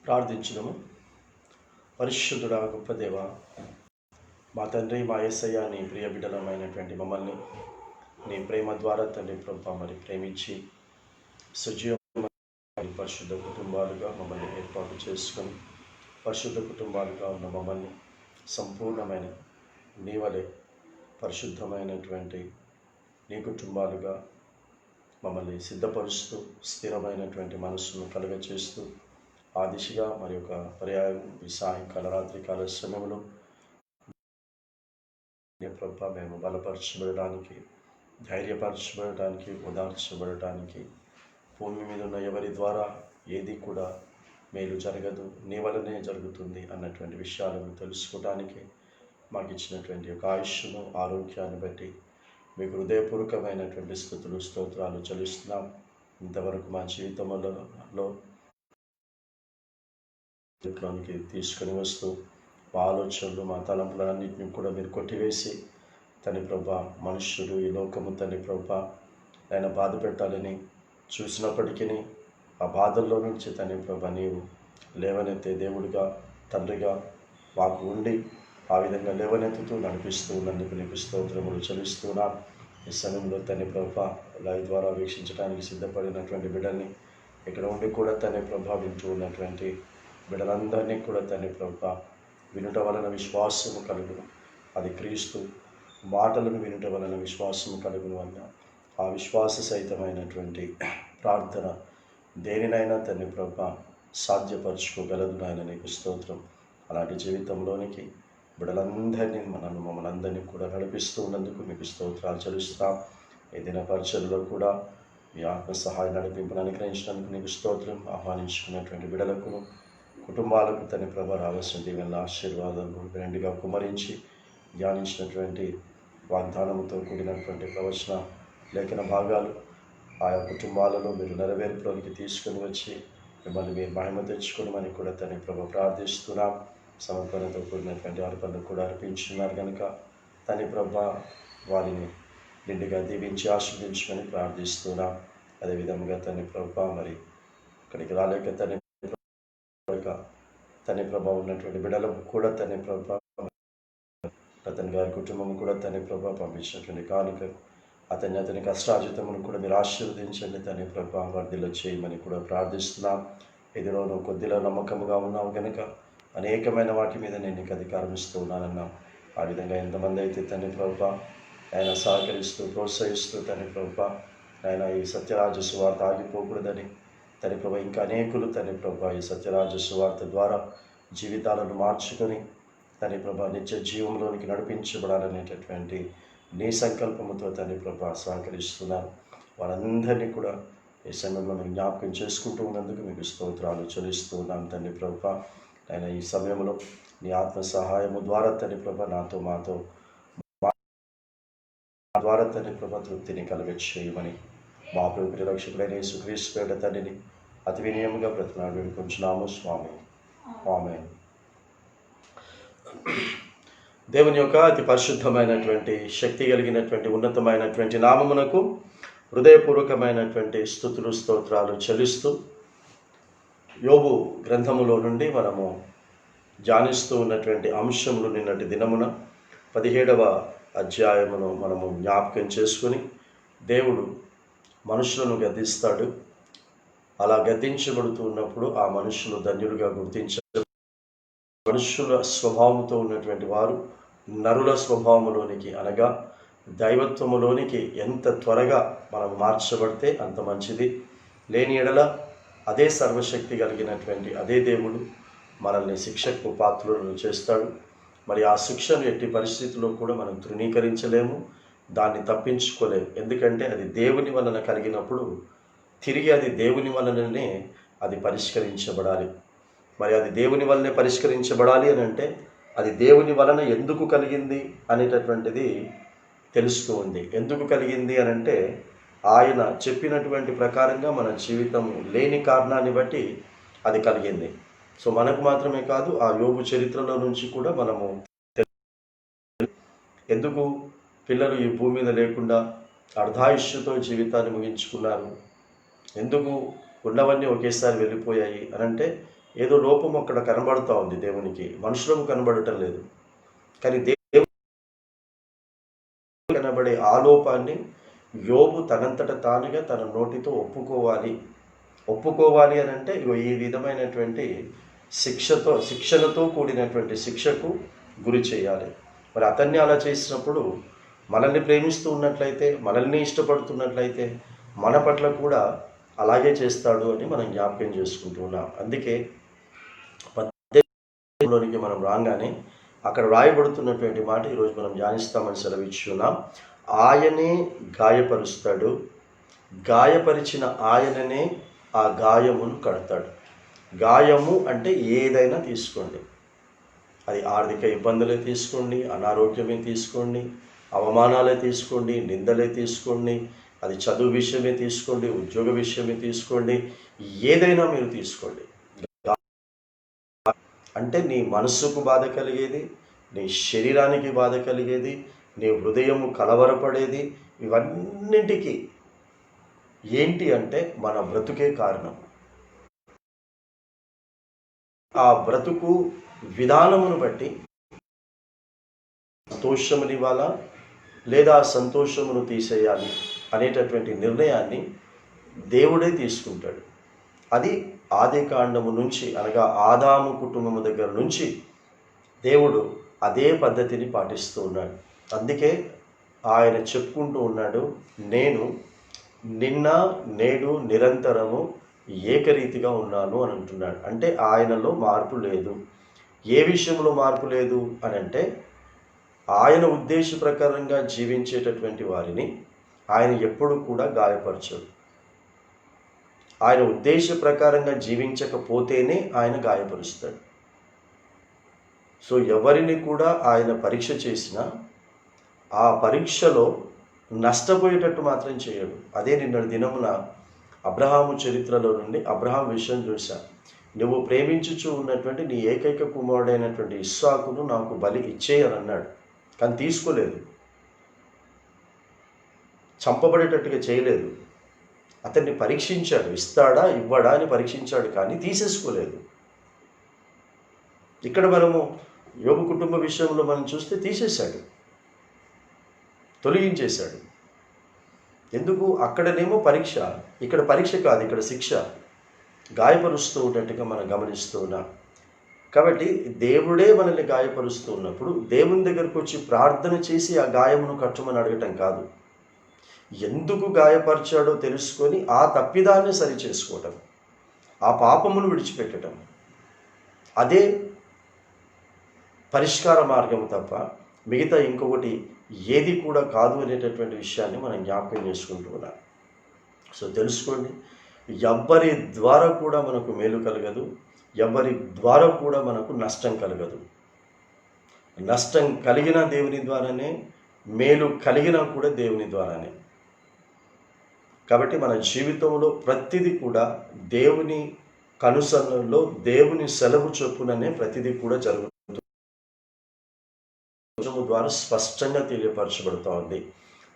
ప్రార్థించుదాము. పరిశుద్ధుడా, గొప్ప దేవ, మా తండ్రి, మా యేసయ్య, నీ ప్రియ బిడ్డలమైనటువంటి మమ్మల్ని నీ ప్రేమ ద్వారా తండ్రి ప్రభా ప్రేమించి సజీవమైన పరిశుద్ధ కుటుంబాలుగా మమ్మల్ని ఏర్పాటు చేసుకొని పరిశుద్ధ కుటుంబాలుగా ఉన్న మమ్మల్ని సంపూర్ణమైన నీ వలె పరిశుద్ధమైనటువంటి నీ కుటుంబాలుగా మమ్మల్ని సిద్ధపరుస్తూ స్థిరమైనటువంటి మనస్సును కలుగచేస్తూ ఆ దిశగా మరి ఒక పర్యాయం ఈ సాయంకాల రాత్రికాల సమయంలో ప్రభా మేము బలపరచబడడానికి, ధైర్యపరచబడడానికి, ఓదార్చబడటానికి, భూమి మీద ఉన్న ఎవరి ద్వారా ఏది కూడా మేలు జరగదు, నీ వలనే జరుగుతుంది అన్నటువంటి విషయాలను తెలుసుకోవడానికి మాకు ఇచ్చినటువంటి ఒక ఆయుష్ను, ఆరోగ్యాన్ని బట్టి మీకు హృదయపూర్వకమైనటువంటి స్తుతులు, స్తోత్రాలు చెల్లిస్తున్నాం. ఇంతవరకు మా జీవితంలో తీసుకొని వస్తూ మా ఆలోచనలు, మా తలంపులన్నింటినీ కూడా మీరు కొట్టివేసి తండ్రి ప్రభా మనుష్యుడు ఈ లోకము తండ్రి ప్రభా ఆయన బాధ పెట్టాలని చూసినప్పటికీ ఆ బాధల్లో నుంచి తండ్రి ప్రభా నీవు లేవనెత్తే దేవుడిగా, తండ్రిగా మాకు ఉండి ఆ విధంగా లేవనెత్తుతూ నడిపిస్తూ ఉన్నందుకు నీకు స్తోత్రములు చెల్లిస్తున్నా. ఈ సమయంలో తండ్రి ప్రభా లైవ్ ద్వారా వీక్షించడానికి సిద్ధపడినటువంటి బిడ్డల్ని ఇక్కడ ఉండి కూడా తండ్రి ప్రభా వింటూ ఉన్నటువంటి బిడ్డలందరినీ కూడా తండ్రి ప్రభా వినుట వలన విశ్వాసము కలుగును, అది క్రీస్తు మాటలను వినుట వలన విశ్వాసము కలుగును అన్న ఆ విశ్వాస సహితమైనటువంటి ప్రార్థన దేనినైనా తండ్రి ప్రభా సాధ్యపరచుకోగలదు నాయన, నీకు స్తోత్రం. అలాంటి జీవితంలోనికి బిడ్డలందరినీ మమ్మల్ని అందరినీ కూడా నడిపిస్తూ ఉన్నందుకు మీకు స్తోత్రాలు చెల్లిస్తాం. ఈ దిన పరిచయలో కూడా మీ ఆత్మ సహాయం నడిపింపును అనుగ్రహించినందుకు నీకు స్తోత్రం. ఆహ్వానించుకున్నటువంటి బిడ్డలకు, కుటుంబాలకు తండ్రి ప్రభా రావాల్సిన దీవెనల ఆశీర్వాదాలు రెండుగా కుమరించి ధ్యానించినటువంటి వాగ్దానంతో కూడినటువంటి ప్రవచన లేఖన భాగాలు ఆయా కుటుంబాలలో మీరు నెరవేర్పులోనికి తీసుకొని వచ్చి మిమ్మల్ని మీరు మహిమ తెచ్చుకోవడమని కూడా తండ్రి ప్రభా ప్రార్థిస్తున్నాం. సమర్పణతో కూడినటువంటి అర్పణలు కూడా అర్పించున్నారు కనుక తండ్రి ప్రభా వారిని నిండుగా దీవించి ఆశీర్వదించమని ప్రార్థిస్తున్నాం. అదేవిధంగా తండ్రి ప్రభా మరి ఇక్కడికి రాలేక తండ్రి ప్రభా ఉన్నటువంటి బిడ్డలు కూడా తండ్రి ప్రభా అతని గారి కుటుంబం కూడా తండ్రి ప్రభా పంపించినటువంటి కానుక అతని కష్టార్జితమును కూడా మీరు ఆశీర్వదించండి తండ్రి ప్రభా వర్ధిలో చేయమని కూడా ప్రార్థిస్తున్నాం. ఎదురో నువ్వు కొద్దిలో నమ్మకముగా ఉన్నావు కనుక అనేకమైన వాటి మీద నేను నీకు అధికారం ఇస్తూ ఉన్నానన్నా. ఆ విధంగా ఎంతమంది అయితే తండ్రి ప్రభా ఆయన సహకరిస్తూ ప్రోత్సహిస్తూ తండ్రి ప్రభా ఆయన ఈ సత్యరాజ సువార్త ఆగిపోకూడదని తండ్రి ప్రభా ఇంకా అనేకులు తండ్రి ప్రభా ఈ సత్యరాజ సువార్త ద్వారా జీవితాలను మార్చుకొని తండ్రి ప్రభా నిత్య జీవంలోనికి నడిపించబడాలనేటటువంటి నీ సంకల్పముతో తండ్రి ప్రభా సహకరిస్తున్నారు. వాళ్ళందరినీ కూడా ఈ సమయంలో మేము జ్ఞాపకం చేసుకుంటూ ఉన్నందుకు మీకు స్తోత్రాలు చెల్లిస్తూ ఉన్నాం తండ్రి ప్రభా. ఆయన ఈ సమయంలో నీ ఆత్మ సహాయము ద్వారా తండ్రి ప్రభా మాతో ద్వారా తండ్రి ప్రభా తృప్తిని కలుగచేయమని మా ప్రభువు రక్షకుడైన యేసుక్రీస్తు పేరిట తండ్రిని అతి వినయముగా బ్రతిమాడి వేడుకొంచున్నాము స్వామి, ఆమేన్. దేవుని యొక్క అతి పరిశుద్ధమైనటువంటి శక్తి కలిగినటువంటి ఉన్నతమైనటువంటి నామమునకు హృదయపూర్వకమైనటువంటి స్తుతులు స్తోత్రాలు చెల్లిస్తూ యోబు గ్రంథములో నుండి మనము ధ్యానిస్తూ ఉన్నటువంటి అంశములు నిన్నటి దినమున 17వ అధ్యాయమును మనము జ్ఞాపకం చేసుకుని దేవుడు మనుషులను గద్దిస్తాడు. అలా గద్దించబడుతూ ఉన్నప్పుడు ఆ మనుషులు ధన్యులుగా గుర్తించారు. మనుషుల స్వభావంతో ఉన్నటువంటి వారు నరుల స్వభావములోనికి అనగా దైవత్వములోనికి ఎంత త్వరగా మనం మార్చబడితే అంత మంచిది. లేని ఎడల అదే సర్వశక్తి కలిగినటువంటి అదే దేవుడు మనల్ని శిక్షకు పాత్రులను చేస్తాడు. మరి ఆ శిక్షను ఎట్టి పరిస్థితుల్లో కూడా మనం తృణీకరించలేము, దాన్ని తప్పించుకోలేము. ఎందుకంటే అది దేవుని వలన కలిగినప్పుడు తిరిగి అది దేవుని వలననే అది పరిష్కరించబడాలి. మరి అది దేవుని వలనే పరిష్కరించబడాలి అని అంటే అది దేవుని వలన ఎందుకు కలిగింది అనేటటువంటిది తెలుస్తూ ఉంది. ఎందుకు కలిగింది అని అంటే ఆయన చెప్పినటువంటి ప్రకారంగా మన జీవితం లేని కారణాన్ని బట్టి అది కలిగింది. సో మనకు మాత్రమే కాదు, ఆ యోబు చరిత్రలో నుంచి కూడా మనము ఎందుకు పిల్లలు ఈ భూమి మీద లేకుండా అర్ధాయుష్యుతో జీవితాన్ని ముగించుకున్నారు, ఎందుకు ఉన్నవన్నీ ఒకేసారి వెళ్ళిపోయాయి అనంటే ఏదో లోపం అక్కడ కనబడుతూ ఉంది దేవునికి, మనుషులకు కనబడటం లేదు. కానీ దేవుడు కనబడే ఆ లోపాన్ని యోబు తనంతట తానుగా తన నోటితో ఒప్పుకోవాలి అని అంటే ఈ విధమైనటువంటి శిక్షణతో కూడినటువంటి శిక్షకు గురి చేయాలి. మరి అతన్ని అలా చేసినప్పుడు మనల్ని ప్రేమిస్తూ ఉన్నట్లయితే, మనల్ని ఇష్టపడుతున్నట్లయితే మన పట్ల కూడా అలాగే చేస్తాడు అని మనం జ్ఞాపకం చేసుకుంటూ ఉన్నాం. అందుకే పద్యంలోనికి మనం రాగానే అక్కడ రాయబడుతున్నటువంటి మాట ఈరోజు మనం ధ్యానిస్తామని సెలవిచ్చున్నాం. ఆయనే గాయపరుస్తాడు, గాయపరిచిన ఆయననే ఆ గాయమును కడతాడు. గాయము అంటే ఏదైనా తీసుకోండి, అది ఆర్థిక ఇబ్బందులే తీసుకోండి, అనారోగ్యమే తీసుకోండి, అవమానాలే తీసుకోండి, నిందలే తీసుకోండి, అది చదువు విషయమే తీసుకోండి, ఉద్యోగ విషయమే తీసుకోండి, ఏదైనా మీరు తీసుకోండి. అంటే నీ మనస్సుకు బాధ కలిగేది, నీ శరీరానికి బాధ కలిగేది, నీ హృదయము కలవరపడేది, ఇవన్నింటికి ఏంటి అంటే మన బ్రతుకే కారణం. ఆ బ్రతుకు విధానమును బట్టి సంతోషమునివ్వాలా లేదా సంతోషమును తీసేయాలి అనేటటువంటి నిర్ణయాన్ని దేవుడే తీసుకుంటాడు. అది ఆదికాండము నుంచి, అనగా ఆదాము కుటుంబము దగ్గర నుంచి దేవుడు అదే పద్ధతిని పాటిస్తూ ఉన్నాడు. అందుకే ఆయన చెప్పుకుంటూ ఉన్నాడు, నేను నిన్న నేడు నిరంతరము ఏకరీతిగా ఉన్నాను అని అంటున్నాడు. అంటే ఆయనలో మార్పు లేదు. ఏ విషయంలో మార్పు లేదు అని అంటే, ఆయన ఉద్దేశ ప్రకారంగా జీవించేటటువంటి వారిని ఆయన ఎప్పుడు కూడా గాయపరచడు. ఆయన ఉద్దేశ ప్రకారంగా జీవించకపోతేనే ఆయన గాయపరుస్తాడు. సో ఎవరిని కూడా ఆయన పరీక్ష చేసినా ఆ పరీక్షలో నష్టపోయేటట్టు మాత్రం చేయడు. అదే నిన్నటి దినమున అబ్రహాము చరిత్రలో నుండి అబ్రహాం విషయం చూశా. నువ్వు ప్రేమించుచూ ఉన్నటువంటి నీ ఏకైక కుమారుడైనటువంటి ఇస్సాకును నాకు బలి ఇచ్చేయని అన్నాడు. కానీ తీసుకోలేదు, చంపబడేటట్టుగా చేయలేదు. అతన్ని పరీక్షించాడు, ఇస్తాడా ఇవ్వడా అని పరీక్షించాడు, కానీ తీసేసుకోలేదు. ఇక్కడ మనము యోబు కుటుంబ విషయంలో మనం చూస్తే తీసేశాడు, తొలగించేశాడు. ఎందుకు? అక్కడనేమో పరీక్ష, ఇక్కడ పరీక్ష కాదు, ఇక్కడ శిక్ష. గాయపరుస్తూ ఉన్నట్టుగా మనం గమనిస్తూ ఉన్నాం. కాబట్టి దేవుడే మనల్ని గాయపరుస్తూ ఉన్నప్పుడు దేవుని దగ్గరకు వచ్చి ప్రార్థన చేసి ఆ గాయమును కట్టమని అడగటం కాదు, ఎందుకు గాయపరిచాడో తెలుసుకొని ఆ తప్పిదాన్ని సరి చేసుకోవటం, ఆ పాపమును విడిచిపెట్టడం, అదే పరిష్కార మార్గం తప్ప మిగతా ఇంకొకటి ఏది కూడా కాదు అనేటటువంటి విషయాన్ని మనం జ్ఞాపకం చేసుకుంటూ ఉన్నాం. సో తెలుసుకోండి, ఎవ్వరి ద్వారా కూడా మనకు మేలు కలగదు, ఎవరి ద్వారా కూడా మనకు నష్టం కలగదు. నష్టం కలిగిన దేవుని ద్వారానే, మేలు కలిగినా కూడా దేవుని ద్వారానే. కాబట్టి మన జీవితంలో ప్రతిదీ కూడా దేవుని కనుసన్నల్లో, దేవుని సెలవు చొప్పుననే ప్రతిదీ కూడా జరుగుతుంది ద్వారా స్పష్టంగా తెలియపరచబడుతూ ఉంది.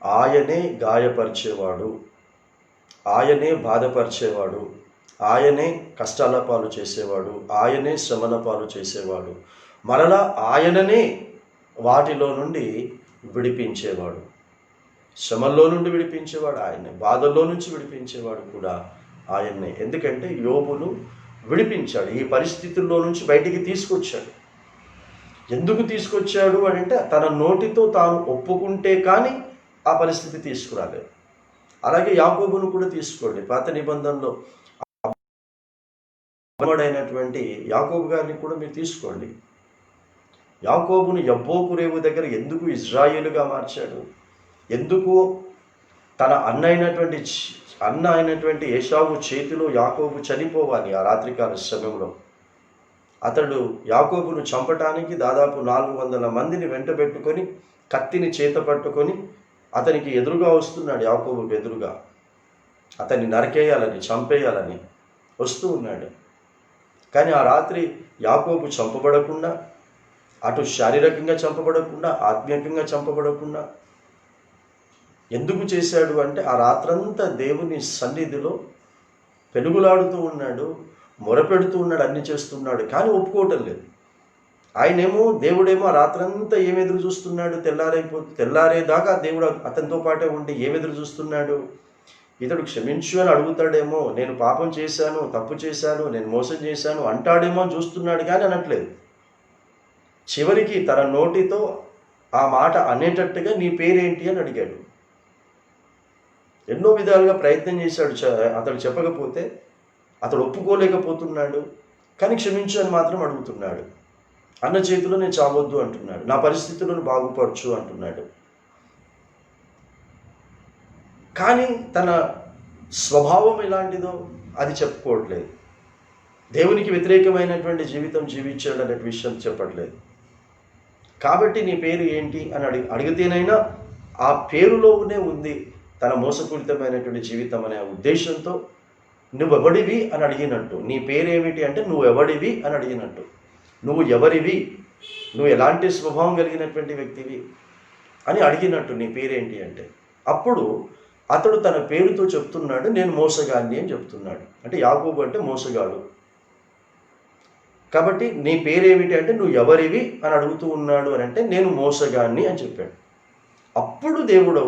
ఆయనే గాయపరిచేవాడు, ఆయనే బాధపరిచేవాడు, ఆయనే కష్టాల పాలు చేసేవాడు, ఆయనే శ్రమల పాలు చేసేవాడు, మరలా ఆయననే వాటిలో నుండి విడిపించేవాడు. శ్రమల్లో నుండి విడిపించేవాడు ఆయనే, బాధల్లో నుంచి విడిపించేవాడు కూడా ఆయన్నే. ఎందుకంటే యోబును విడిపించాడు, ఈ పరిస్థితుల్లో నుంచి బయటికి తీసుకొచ్చాడు. ఎందుకు తీసుకొచ్చాడు అని అంటే, తన నోటితో తాను ఒప్పుకుంటే కానీ ఆ పరిస్థితి తీసుకురాలేదు. అలాగే యాకోబును కూడా తీసుకోండి. పాత నిబంధనలో అయినటువంటి యాకోబు గారిని కూడా మీరు తీసుకోండి. యాకోబును యబ్బోకు రేవు దగ్గర ఎందుకు ఇజ్రాయేలుగా మార్చాడు? ఎందుకు తన అన్న అయినటువంటి ఏశావు చేతిలో యాకోబు చనిపోవాలి ఆ రాత్రికాల సమయంలో? అతడు యాకోబును చంపటానికి దాదాపు 400 మందిని వెంటబెట్టుకొని, కత్తిని చేత పట్టుకొని అతనికి ఎదురుగా వస్తున్నాడు. యాకోబుకు ఎదురుగా అతన్ని నరికేయాలని, చంపేయాలని వస్తూ ఉన్నాడు. కానీ ఆ రాత్రి యాకోబు చంపబడకుండా, అటు శారీరకంగా చంపబడకుండా, ఆత్మీయంగా చంపబడకుండా ఎందుకు చేశాడు అంటే, ఆ రాత్రంతా దేవుని సన్నిధిలో పెనుగులాడుతూ ఉన్నాడు, మొరపెడుతూ ఉన్నాడు, అన్ని చేస్తున్నాడు, కానీ ఒప్పుకోవటం లేదు. ఆయనేమో దేవుడేమో రాత్రంతా ఏం ఎదురు చూస్తున్నాడు, తెల్లారేదాకా దేవుడు అతనితో పాటే ఉండి ఏం ఎదురు చూస్తున్నాడు? ఇతడు క్షమించు అని అడుగుతాడేమో, నేను పాపం చేశాను, తప్పు చేశాను, నేను మోసం చేశాను అంటాడేమో అని చూస్తున్నాడు, కానీ అనట్లేదు. చివరికి తన నోటితో ఆ మాట అనేటట్టుగా నీ పేరేంటి అని అడిగాడు. ఎన్నో విధాలుగా ప్రయత్నం చేశాడు, అతడు చెప్పకపోతే అతడు ఒప్పుకోలేకపోతున్నాడు, కానీ క్షమించు అని మాత్రం అడుగుతున్నాడు. అన్న చేతిలో నేను చావొద్దు అంటున్నాడు, నా పరిస్థితులను బాగుపరచు అంటున్నాడు. కానీ తన స్వభావం ఎలాంటిదో అది చెప్పుకోవట్లేదు. దేవునికి వ్యతిరేకమైనటువంటి జీవితం జీవించాడు అనే విషయం చెప్పట్లేదు. కాబట్టి నీ పేరు ఏంటి అని అడిగితేనైనా ఆ పేరులోనే ఉంది తన మోసపూరితమైనటువంటి జీవితం అనే ఉద్దేశంతో నువ్వెవడివి అని అడిగినట్టు. నీ పేరేమిటి అంటే నువ్వెవడివి అని అడిగినట్టు. నువ్వు ఎవరివి, నువ్వు ఎలాంటి స్వభావం కలిగినటువంటి వ్యక్తివి అని అడిగినట్టు నీ పేరేంటి అంటే. అప్పుడు అతడు తన పేరుతో చెప్తున్నాడు, నేను మోసగాన్ని అని చెప్తున్నాడు. అంటే యాకోబు అంటే మోసగాడు. కాబట్టి నీ పేరేమిటి అంటే నువ్వు ఎవరివి అని అడుగుతూ ఉన్నాడు అని అంటే నేను మోసగాన్ని అని చెప్పాడు. అప్పుడు దేవుడు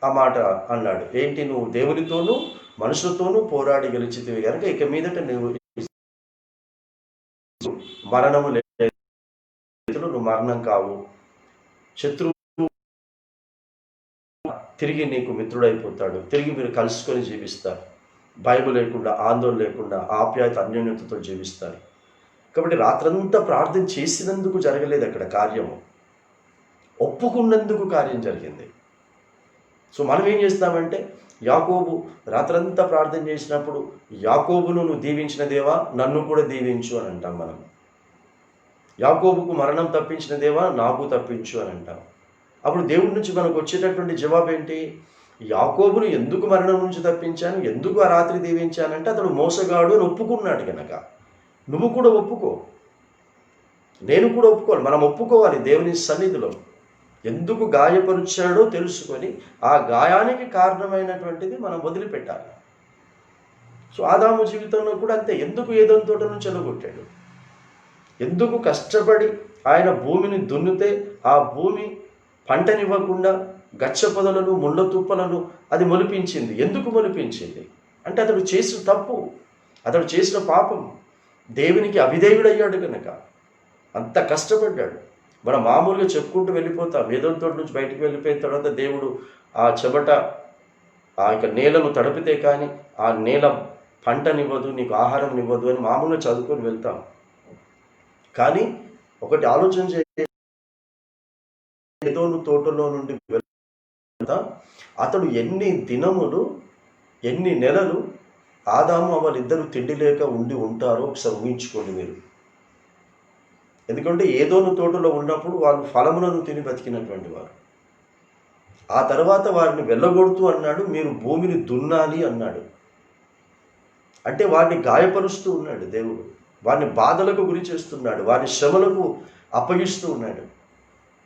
ఆ మాట అన్నాడు, ఏంటి, నువ్వు దేవునితోనూ మనుషులతోనూ పోరాడి గెలిచితివి కనుక ఇక మీదట నువ్వు మరణము లేదు, నువ్వు మరణం కావు, శత్రువు తిరిగి నీకు మిత్రుడైపోతాడు, తిరిగి మీరు కలుసుకొని జీవిస్తారు, భయం లేకుండా, ఆందోళన లేకుండా, ఆప్యాయత అన్యోన్యతతో జీవిస్తారు. కాబట్టి రాత్రంతా ప్రార్థన చేసినందుకు జరగలేదు అక్కడ కార్యము, ఒప్పుకున్నందుకు కార్యం జరిగింది. సో మనం ఏం చేస్తామంటే, యాకోబు రాత్రంతా ప్రార్థన చేసినప్పుడు యాకోబును నువ్వు దీవించిన దేవా నన్ను కూడా దీవించు అని అంటాం మనం. యాకోబుకు మరణం తప్పించిన దేవా నాకు తప్పించు అని అంటాం. అప్పుడు దేవుడి నుంచి మనకు వచ్చేటటువంటి జవాబు ఏంటి? యాకోబును ఎందుకు మరణం నుంచి తప్పించాను, ఎందుకు ఆ రాత్రి దీవించానంటే అతడు మోసగాడు అని ఒప్పుకున్నాడు కనుక నువ్వు కూడా ఒప్పుకో, నేను కూడా ఒప్పుకోవాలి. మనం ఒప్పుకోవాలి దేవుని సన్నిధిలో. ఎందుకు గాయపరిచాడో తెలుసుకొని ఆ గాయానికి కారణమైనటువంటిది మనం వదిలిపెట్టాలి. సో ఆదాము జీవితంలో కూడా అంతే. ఎందుకు ఏదోని తోట నుంచి చెలగొట్టాడు, ఎందుకు కష్టపడి ఆయన భూమిని దున్నితే ఆ భూమి పంటనివ్వకుండా గచ్చ పొదలను ముళ్ళ తుప్పలను అది మొలిపించింది. ఎందుకు మొలిపించింది అంటే అతడు చేసిన తప్పు, అతడు చేసిన పాపం, దేవునికి అవిధేయుడయ్యాడు కనుక అంత కష్టపడ్డాడు. మనం మామూలుగా చెప్పుకుంటూ వెళ్ళిపోతాం. ఏదోతో నుంచి బయటికి వెళ్ళిపోయిన తర్వాత దేవుడు ఆ చెమట ఆ యొక్క నేలను తడిపితే కానీ ఆ నేల పంటనివ్వదు, నీకు ఆహారం ఇవ్వదు అని మామూలుగా చదువుకొని వెళ్తాం. కానీ ఒకటి ఆలోచన చేసి ఏదోను తోటలో నుండి వెళ్తా అతడు ఎన్ని దినములు, ఎన్ని నెలలు ఆదాము వాళ్ళిద్దరూ తిండి లేక ఉండి ఉంటారో ఒకసారి ఊహించుకోండి మీరు. ఎందుకంటే ఏదోను తోటలో ఉన్నప్పుడు వాళ్ళు ఫలములను తిని బతికినటువంటి వారు. ఆ తర్వాత వారిని వెళ్ళగొడుతూ అన్నాడు, మీరు భూమిని దున్నాలి అన్నాడు. అంటే వారిని గాయపరుస్తూ ఉన్నాడు దేవుడు, వారిని బాధలకు గురి చేస్తున్నాడు, వారిని శ్రమలకు అప్పగిస్తూ ఉన్నాడు.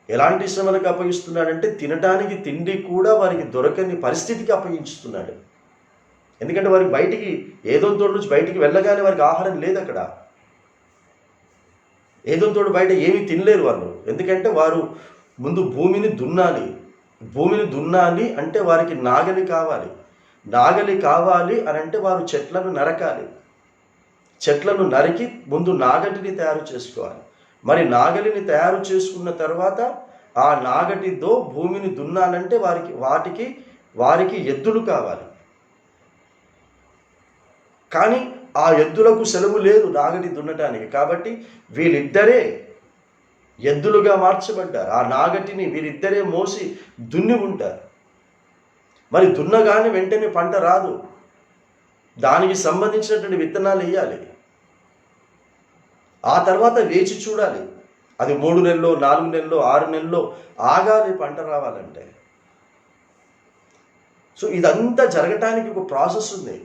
ఎలాంటి శ్రమలకు అప్పగిస్తున్నాడంటే తినటానికి తిండి కూడా వారికి దొరకని పరిస్థితికి అప్పగించుతున్నాడు. ఎందుకంటే వారికి బయటికి ఏదో తోడు నుంచి బయటికి వెళ్ళగానే వారికి ఆహారం లేదు అక్కడ. ఏదో తోడు బయట ఏమీ తినలేరు వాళ్ళు. ఎందుకంటే వారు ముందు భూమిని దున్నాలి. భూమిని దున్నాలి అంటే వారికి నాగలి కావాలి. నాగలి కావాలి అని అంటే వారు చెట్లను నరకాలి. చెట్లను నరికి ముందు నాగటిని తయారు చేసుకోవాలి. మరి నాగలిని తయారు చేసుకున్న తర్వాత ఆ నాగటితో భూమిని దున్నాలంటే వారికి ఎద్దులు కావాలి. కానీ ఆ ఎద్దులకు సెలవు లేదు నాగటి దున్నటానికి. కాబట్టి వీళ్ళిద్దరే ఎద్దులుగా మార్చబడ్డారు. ఆ నాగటిని వీరిద్దరే మోసి దున్ని ఉంటారు. మరి దున్నగానే వెంటనే పంట రాదు, దానికి సంబంధించినటువంటి విత్తనాలు వేయాలి. ఆ తర్వాత వేచి చూడాలి. అది 3 నెలల్లో, 4 నెలల్లో, 6 నెలల్లో ఆగాలి పంట రావాలంటే. సో ఇదంతా జరగటానికి ఒక ప్రాసెస్ ఉంది.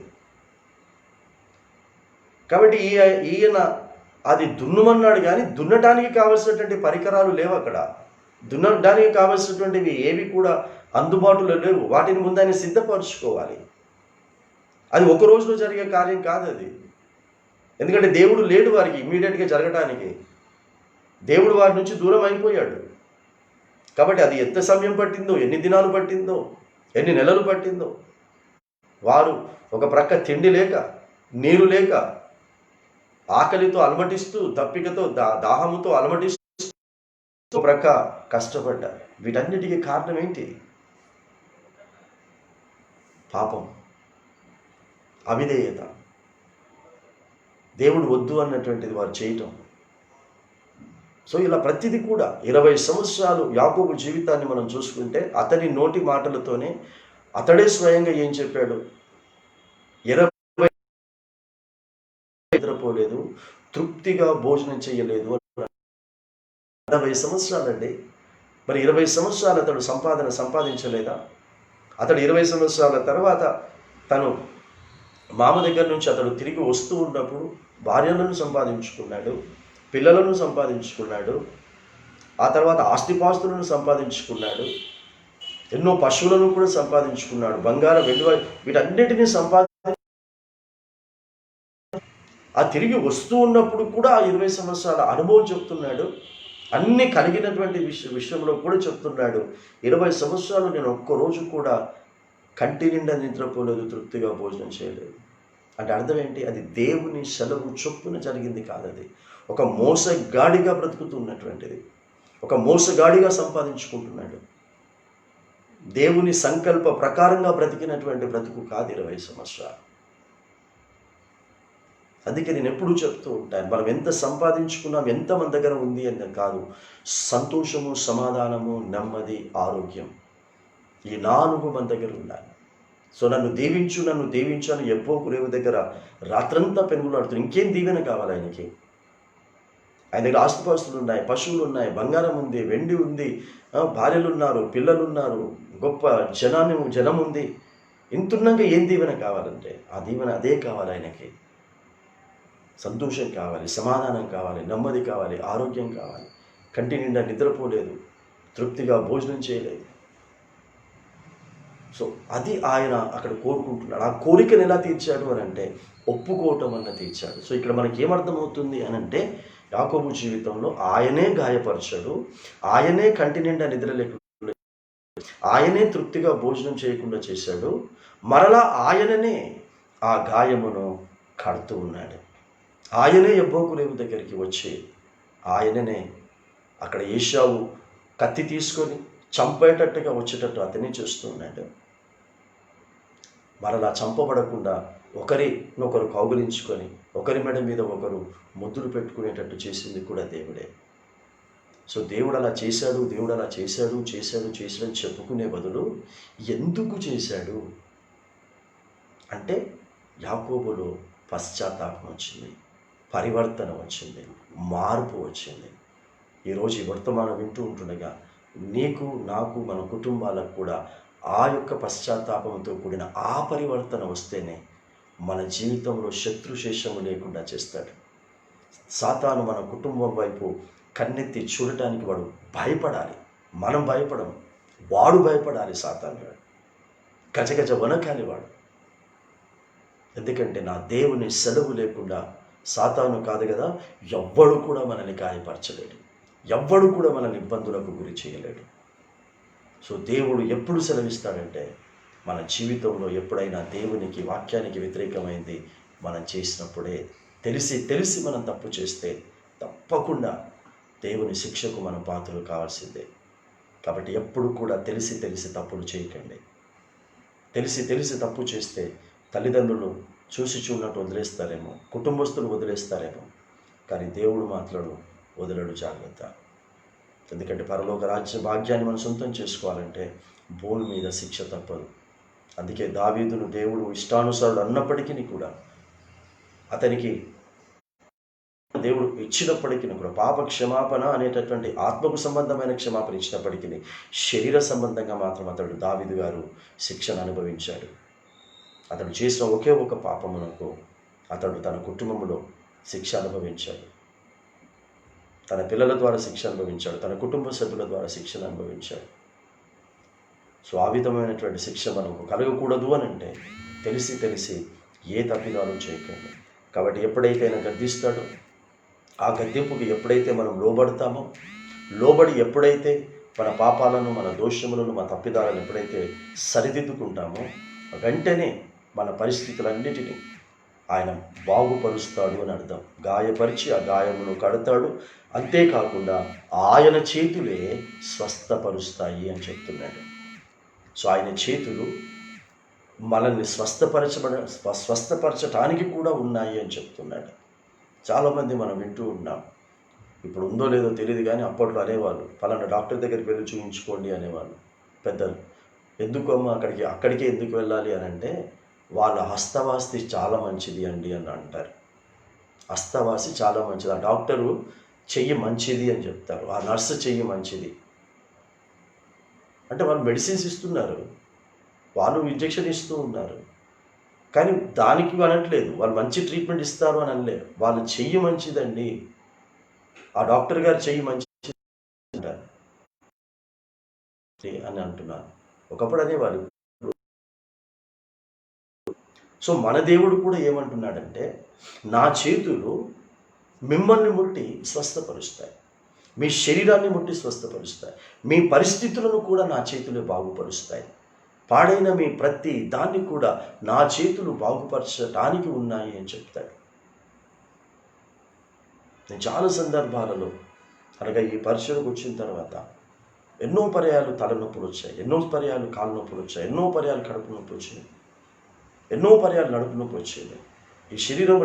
కాబట్టి ఈయన అది దున్నుమన్నాడు, కానీ దున్నటానికి కావలసినటువంటి పరికరాలు లేవు అక్కడ. దున్నడానికి కావలసినటువంటివి ఏవి కూడా అందుబాటులో లేవు. వాటిని ముందు ఆయన సిద్ధపరచుకోవాలి. అది ఒక రోజులో జరిగే కార్యం కాదు. అది ఎందుకంటే దేవుడు లేడు వారికి ఇమ్మీడియట్గా జరగటానికి. దేవుడు వారి నుంచి దూరం అయిపోయాడు. కాబట్టి అది ఎంత సమయం పట్టిందో, ఎన్ని దినాలు పట్టిందో, ఎన్ని నెలలు పట్టిందో. వారు ఒక ప్రక్క తిండి లేక, నీరు లేక, ఆకలితో అలమటిస్తూ, దప్పికతో దాహముతో అలమటిస్తూ ఒక ప్రక్క కష్టపడ్డారు. వీటన్నిటికీ కారణం ఏంటి? పాపం, అవిధేయత, దేవుడు వద్దు అన్నటువంటిది వారు చేయటం. సో ఇలా ప్రతిదీ కూడా 20 సంవత్సరాలు యాకోబు జీవితాన్ని మనం చూసుకుంటే అతని నోటి మాటలతోనే అతడే స్వయంగా ఏం చెప్పాడు? 20 నిద్రపోలేదు, తృప్తిగా భోజనం చేయలేదు. 60 సంవత్సరాలండి. మరి 20 సంవత్సరాలు అతడు సంపాదించలేదా? అతడు 20 సంవత్సరాల తర్వాత తను మామ దగ్గర నుంచి అతడు తిరిగి వస్తూ ఉన్నప్పుడు భార్యలను సంపాదించుకున్నాడు, పిల్లలను సంపాదించుకున్నాడు, ఆ తర్వాత ఆస్తిపాస్తులను సంపాదించుకున్నాడు, ఎన్నో పశువులను కూడా సంపాదించుకున్నాడు, బంగారం వెండి వీటన్నిటినీ ఆ తిరిగి వస్తూ ఉన్నప్పుడు కూడా ఆ 20 సంవత్సరాల అనుభవం చెప్తున్నాడు. అన్నీ కలిగినటువంటి విషయంలో కూడా చెప్తున్నాడు. 20 సంవత్సరాలు నేను ఒక్కరోజు కూడా కంటి నిండా నిద్రపోలేదు, తృప్తిగా భోజనం చేయలేదు. అంటే అర్థం ఏంటి? అది దేవుని సెలవు చొప్పున జరిగింది కాదు. అది ఒక మోసగాడిగా బ్రతుకుతున్నటువంటిది, ఒక మోసగాడిగా సంపాదించుకుంటున్నాడు. దేవుని సంకల్ప ప్రకారంగా బ్రతికినటువంటి బ్రతుకు కాదు 20 సంవత్సరాలు. అందుకే నేను ఎప్పుడూ చెప్తూ ఉంటాను, మనం ఎంత సంపాదించుకున్నాం, ఎంత మన దగ్గర ఉంది అని కాదు, సంతోషము, సమాధానము, నెమ్మది, ఆరోగ్యం, ఈ 4 మన దగ్గర ఉండాలి. సో నన్ను దీవించు అని యెహోవా రేవు దగ్గర రాత్రంతా పెనుగులాడుతున్నాడు. ఇంకేం దీవెన కావాలి ఆయనకి? ఆయన దగ్గర ఆస్తిపాస్తులు ఉన్నాయి, పశువులు ఉన్నాయి, బంగారం ఉంది, వెండి ఉంది, భార్యలు ఉన్నారు, పిల్లలు ఉన్నారు, గొప్ప జనం ఉంది. ఇంతున్నాక ఏం దీవెన కావాలంటే ఆ దీవెన అదే కావాలి ఆయనకి. సంతోషం కావాలి, సమాధానం కావాలి, నెమ్మది కావాలి, ఆరోగ్యం కావాలి. కంటి నిండా నిద్రపోలేదు, తృప్తిగా భోజనం చేయలేదు. సో అది ఆయన అక్కడ కోరుకుంటున్నాడు. ఆ కోరికను ఎలా తీర్చాడు అని అంటే ఒప్పుకోవటం అన్న తీర్చాడు. సో ఇక్కడ మనకి ఏమర్థమవుతుంది అని అంటే యాకోబు జీవితంలో ఆయనే గాయపరిచాడు, ఆయనే కంటి నిండా నిద్ర లేకుండా, ఆయనే తృప్తిగా భోజనం చేయకుండా చేశాడు. మరలా ఆయననే ఆ గాయమును కడుతూ ఉన్నాడు. ఆయనే యెహోవా రేవు దగ్గరికి వచ్చి ఆయననే అక్కడ ఏశావు కత్తి తీసుకొని చంపేటట్టుగా వచ్చేటట్టు అతనే చేస్తున్నాడు. మరలా చంపబడకుండా ఒకరినొకరు కౌగిలించుకొని ఒకరి మెడ మీద ఒకరు ముద్దులు పెట్టుకునేటట్టు చేసింది కూడా దేవుడే. సో దేవుడు అలా చేశాడు, దేవుడు అలా చేశాడని చెప్పుకునే బదులు ఎందుకు చేశాడు అంటే యాకోబులో పశ్చాత్తాపం వచ్చింది, పరివర్తన వచ్చింది, మార్పు వచ్చింది. ఈరోజు ఈ వర్తమానం వింటూ ఉంటుండగా నీకు, నాకు, మన కుటుంబాలకు కూడా ఆ యొక్క పశ్చాత్తాపంతో కూడిన ఆ పరివర్తన వస్తేనే మన జీవితంలో శత్రుశేషము లేకుండా చేస్తాడు. సాతాను మన కుటుంబం వైపు కన్నెత్తి చూడటానికి వాడు భయపడాలి, మనం భయపడము, వాడు భయపడాలి. సాతాను గజగజ వనకాలి వాడు. ఎందుకంటే నా దేవుని సెలవు లేకుండా సాతాను కాదు కదా, ఎవ్వడు కూడా మనల్ని గాయపరచలేడు, ఎవ్వడు కూడా మనల్ని ఇబ్బందులకు గురి చేయలేడు. సో దేవుడు ఎప్పుడు సెలవిస్తాడంటే మన జీవితంలో ఎప్పుడైనా దేవునికి, వాక్యానికి వ్యతిరేకమైంది మనం చేసినప్పుడే. తెలిసి మనం తప్పు చేస్తే తప్పకుండా దేవుని శిక్షకు మనం పాత్రలు కావాల్సిందే. కాబట్టి ఎప్పుడు కూడా తెలిసి తప్పులు చేయకండి. తెలిసి తప్పు చేస్తే తల్లిదండ్రులు చూసి చూడనట్టు వదిలేస్తారేమో, కుటుంబస్తులు వదిలేస్తారేమో, కానీ దేవుడు మాత్రం వదలడు. జాగ్రత్త. ఎందుకంటే పరలోక రాజ్య భాగ్యాన్ని మనం సొంతం చేసుకోవాలంటే భూమి మీద శిక్ష తప్పదు. అందుకే దావీదును దేవుడు ఇష్టానుసారుడు అన్నప్పటికీ కూడా, అతనికి దేవుడు ఇచ్చినప్పటికీ కూడా, పాప క్షమాపణ అనేటటువంటి ఆత్మకు సంబంధమైన క్షమాపణ ఇచ్చినప్పటికీ శరీర సంబంధంగా మాత్రం అతడు దావీదు గారు శిక్షను అనుభవించాడు. అతడు చేసిన ఒకే ఒక పాపమునకు అతడు తన కుటుంబంలో శిక్ష అనుభవించాడు, తన పిల్లల ద్వారా శిక్ష అనుభవించాడు, తన కుటుంబ సభ్యుల ద్వారా శిక్షను అనుభవించాడు. సో ఆ విధమైనటువంటి శిక్ష మనకు కలగకూడదు అని అంటే తెలిసి ఏ తప్పిదాలు చేయకండి. కాబట్టి ఎప్పుడైతే ఆయన గద్దిస్తాడో, ఆ గద్దింపుకి ఎప్పుడైతే మనం లోబడతామో, లోబడి ఎప్పుడైతే మన పాపాలను, మన దోషములను, మన తప్పిదాలను ఎప్పుడైతే సరిదిద్దుకుంటామో, వెంటనే మన పరిస్థితులన్నిటినీ ఆయన బాగుపరుస్తాడు అని అర్థం. గాయపరిచి ఆ గాయమును కడతాడు. అంతేకాకుండా ఆయన చేతులే స్వస్థపరుస్తాయి అని చెప్తున్నాడు. సో ఆయన చేతులు మనల్ని స్వస్థపరచటానికి కూడా ఉన్నాయి అని చెప్తున్నాడు. చాలామంది మనం వింటూ ఉన్నాం. ఇప్పుడు ఉందో లేదో తెలియదు, కానీ అప్పట్లో అనేవాళ్ళు, పలానా డాక్టర్ దగ్గరికి వెళ్ళి చూయించుకోండి అనేవాళ్ళు పెద్దలు. ఎందుకమ్మా అక్కడికే ఎందుకు వెళ్ళాలి అని అంటే, వాళ్ళ హస్తవాసి చాలా మంచిది అండి అని అంటారు. హస్తవాసి చాలా మంచిది, ఆ డాక్టరు చెయ్యి మంచిది అని చెప్తారు, ఆ నర్సు చెయ్యి మంచిది అంటే వాళ్ళు మెడిసిన్స్ ఇస్తున్నారు, వాళ్ళు ఇంజెక్షన్ ఇస్తూ ఉన్నారు, కానీ దానికి అనట్లేదు వాళ్ళు మంచి ట్రీట్మెంట్ ఇస్తారు అని అనలేదు. వాళ్ళ చెయ్యి మంచిదండి, ఆ డాక్టర్ గారు చెయ్యి మంచిది అంటారు అని అంటున్నారు. ఒకప్పుడు అనేవాళ్ళు. సో మన దేవుడు కూడా ఏమంటున్నాడంటే, నా చేతులు మిమ్మల్ని ముట్టి స్వస్థపరుస్తాయి, మీ శరీరాన్ని ముట్టి స్వస్థపరుస్తాయి, మీ పరిస్థితులను కూడా నా చేతులే బాగుపరుస్తాయి, పాడైన మీ ప్రతి దాన్ని కూడా నా చేతులు బాగుపరచడానికి ఉన్నాయి అని చెప్తాడు. నేను చాలా సందర్భాలలో అనగా ఈ పరిచయకు వచ్చిన తర్వాత ఎన్నో పర్యాలు తలనొప్పులు వచ్చాయి, ఎన్నో పర్యాలు కాళ్ళ నొప్పులు వచ్చాయి, ఎన్నో పర్యాలు కడుపు నొప్పి వచ్చాయి, ఎన్నో పర్యాలు నడుపు నొప్పి వచ్చేది. ఈ శరీరం